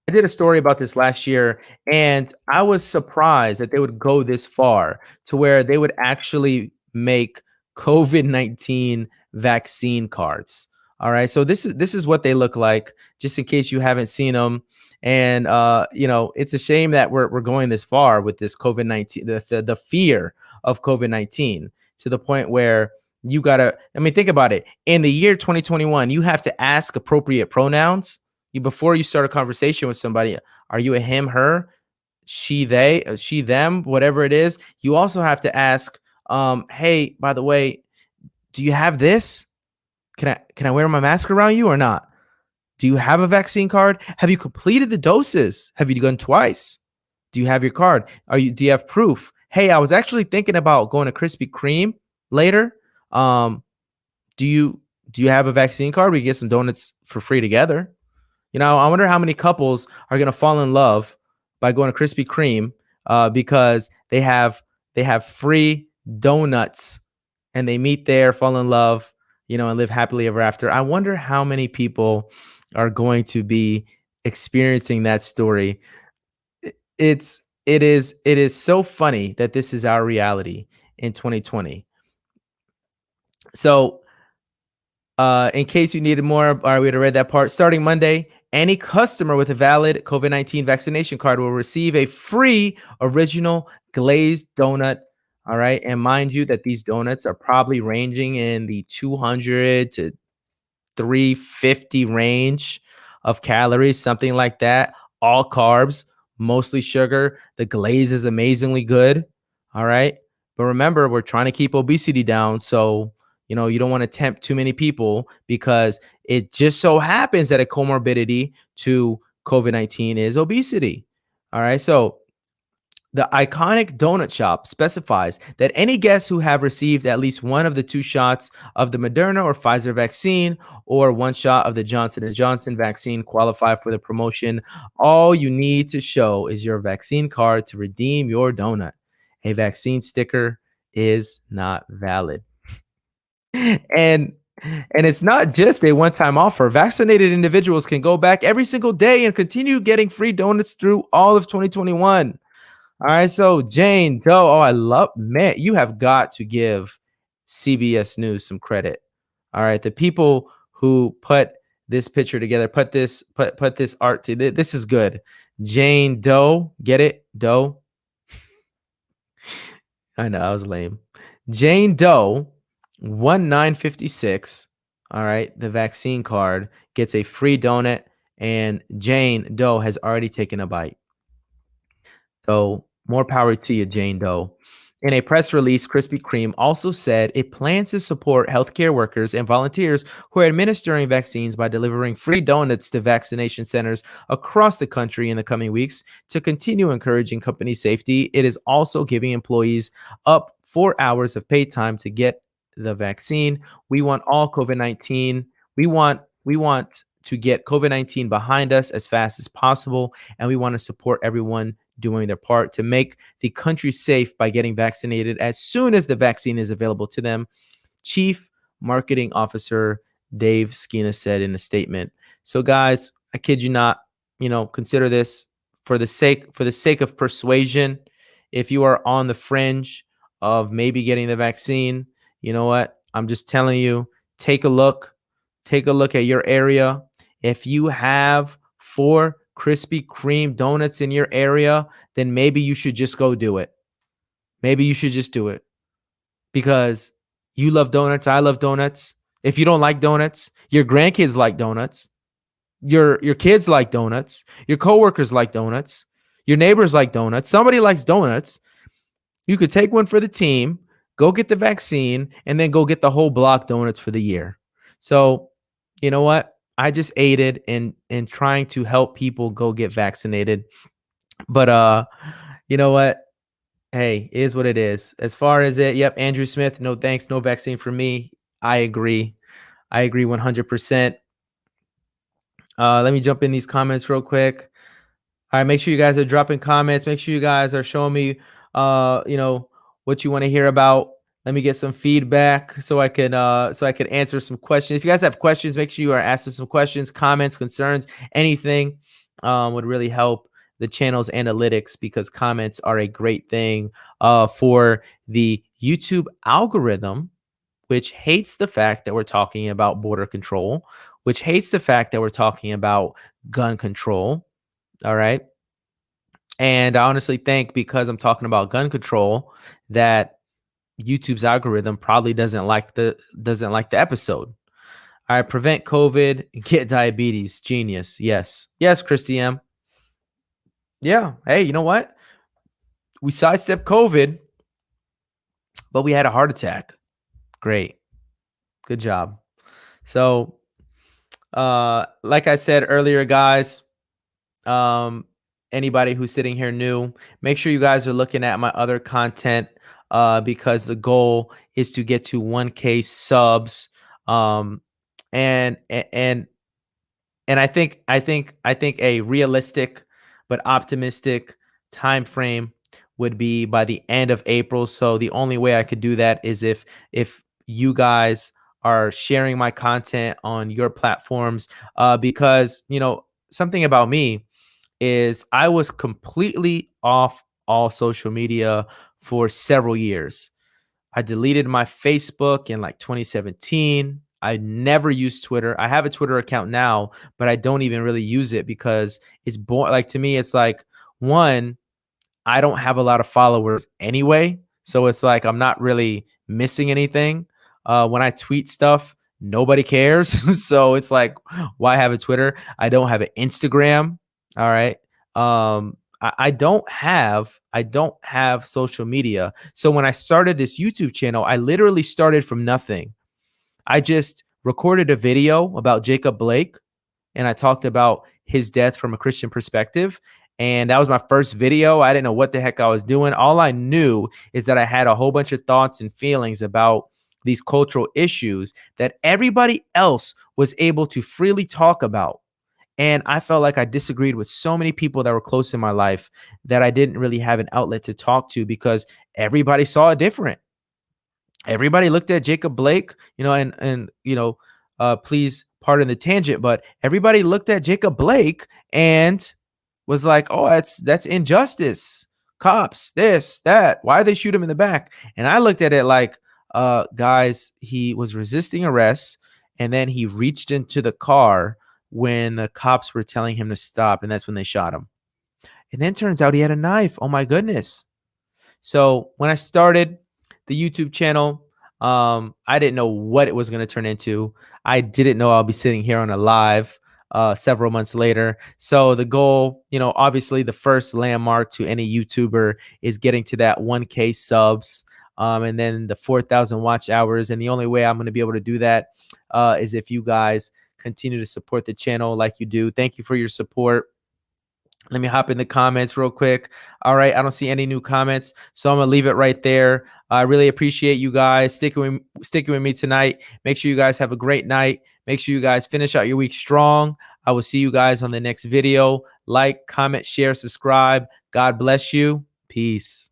I did a story about this last year, and I was surprised that they would go this far to where they would actually make COVID-19 vaccine cards. All right. So this is what they look like, just in case you haven't seen them. And it's a shame that we're going this far with this COVID-19, the fear of COVID-19, to the point where you gotta, I mean, think about it. In the year 2021, you have to ask appropriate pronouns before you start a conversation with somebody. Are you a him, her, she, they, she, them, whatever it is? You also have to ask, hey, by the way, do you have this? Can I wear my mask around you or not? Do you have a vaccine card? Have you completed the doses? Have you gone twice? Do you have your card? Do you have proof? Hey, I was actually thinking about going to Krispy Kreme later. Do you have a vaccine card? We can get some donuts for free together. I wonder how many couples are going to fall in love by going to Krispy Kreme because they have free donuts, and they meet there, fall in love, and live happily ever after. I wonder how many people are going to be experiencing that story. It is so funny that this is our reality in 2020. So in case you needed more, all right, we would have read that part. Starting Monday, any customer with a valid COVID-19 vaccination card will receive a free original glazed donut. All right. And mind you that these donuts are probably ranging in the 200 to 350 range of calories, something like that. All carbs, mostly sugar. The glaze is amazingly good. All right. But remember, we're trying to keep obesity down. So, you don't want to tempt too many people, because it just so happens that a comorbidity to COVID-19 is obesity. All right. So the iconic donut shop specifies that any guests who have received at least one of the 2 shots of the Moderna or Pfizer vaccine, or 1 shot of the Johnson & Johnson vaccine, qualify for the promotion. All you need to show is your vaccine card to redeem your donut. A vaccine sticker is not valid. And it's not just a one-time offer. Vaccinated individuals can go back every single day and continue getting free donuts through all of 2021. All right, so Jane Doe, man, you have got to give CBS News some credit. All right, the people who put this picture together, put this art to this is good. Jane Doe, get it? Doe. I know, I was lame. Jane Doe 1956. All right, the vaccine card gets a free donut, and Jane Doe has already taken a bite. So more power to you, Jane Doe. In a press release, Krispy Kreme also said it plans to support healthcare workers and volunteers who are administering vaccines by delivering free donuts to vaccination centers across the country in the coming weeks. To continue encouraging company safety, it is also giving employees up 4 hours of paid time to get the vaccine. We want all COVID-19. We want to get COVID-19 behind us as fast as possible, and we want to support everyone doing their part to make the country safe by getting vaccinated as soon as the vaccine is available to them. Chief Marketing Officer Dave Skina said in a statement. So guys, I kid you not, consider this for the sake of persuasion. If you are on the fringe of maybe getting the vaccine, you know what? I'm just telling you, take a look at your area. If you have 4 Krispy Kreme donuts in your area, then maybe you should just go do it. Maybe you should just do it, because you love donuts. I love donuts. If you don't like donuts, your grandkids like donuts. Your kids like donuts. Your coworkers like donuts. Your neighbors like donuts. Somebody likes donuts. You could take one for the team, go get the vaccine, and then go get the whole block donuts for the year. So, you know what? I just aided in trying to help people go get vaccinated. But you know what? Hey, it is what it is. As far as it, yep, Andrew Smith, no thanks, no vaccine for me. I agree 100%. Let me jump in these comments real quick. All right, make sure you guys are dropping comments. Make sure you guys are showing me what you want to hear about. Let me get some feedback so I can answer some questions. If you guys have questions, make sure you are asking some questions, comments, concerns, anything. would really help the channel's analytics, because comments are a great thing for the YouTube algorithm, which hates the fact that we're talking about border control, which hates the fact that we're talking about gun control. All right. And I honestly think, because I'm talking about gun control, that YouTube's algorithm probably doesn't like the episode. All right, prevent COVID, get diabetes. Genius. Yes. Yes, Christy M. Yeah. Hey, you know what? We sidestepped COVID, but we had a heart attack. Great. Good job. So, like I said earlier, guys, anybody who's sitting here new, make sure you guys are looking at my other content, because the goal is to get to 1K subs. And I think a realistic but optimistic time frame would be by the end of April. So the only way I could do that is if you guys are sharing my content on your platforms, because something about me is I was completely off all social media for several years. I deleted my Facebook in like 2017. I never used Twitter. I have a Twitter account now, but I don't even really use it because it's like, to me, it's like, one, I don't have a lot of followers anyway. So it's like I'm not really missing anything. When I tweet stuff, nobody cares. So it's like, why have a Twitter? I don't have an Instagram. All right. I don't have social media. So when I started this YouTube channel, I literally started from nothing. I just recorded a video about Jacob Blake, and I talked about his death from a Christian perspective. And that was my first video. I didn't know what the heck I was doing. All I knew is that I had a whole bunch of thoughts and feelings about these cultural issues that everybody else was able to freely talk about. And I felt like I disagreed with so many people that were close in my life that I didn't really have an outlet to talk to, because everybody saw it different. Everybody looked at Jacob Blake, and please pardon the tangent, but everybody looked at Jacob Blake and was like, oh, that's injustice. Cops, this, that. Why they shoot him in the back? And I looked at it like, guys, he was resisting arrest, and then he reached into the car when the cops were telling him to stop, and that's when they shot him. And then turns out he had a knife. Oh my goodness. So when I started the YouTube channel, I didn't know what it was going to turn into. I didn't know I'll be sitting here on a live several months later. So the goal, obviously the first landmark to any YouTuber is getting to that 1K subs, and then the 4,000 watch hours. And the only way I'm going to be able to do that is if you guys continue to support the channel like you do. Thank you for your support. Let me hop in the comments real quick. All right, I don't see any new comments, so I'm gonna leave it right there. I really appreciate you guys sticking with me tonight. Make sure you guys have a great night. Make sure you guys finish out your week strong. I will see you guys on the next video. Like, comment, share, subscribe. God bless you. Peace.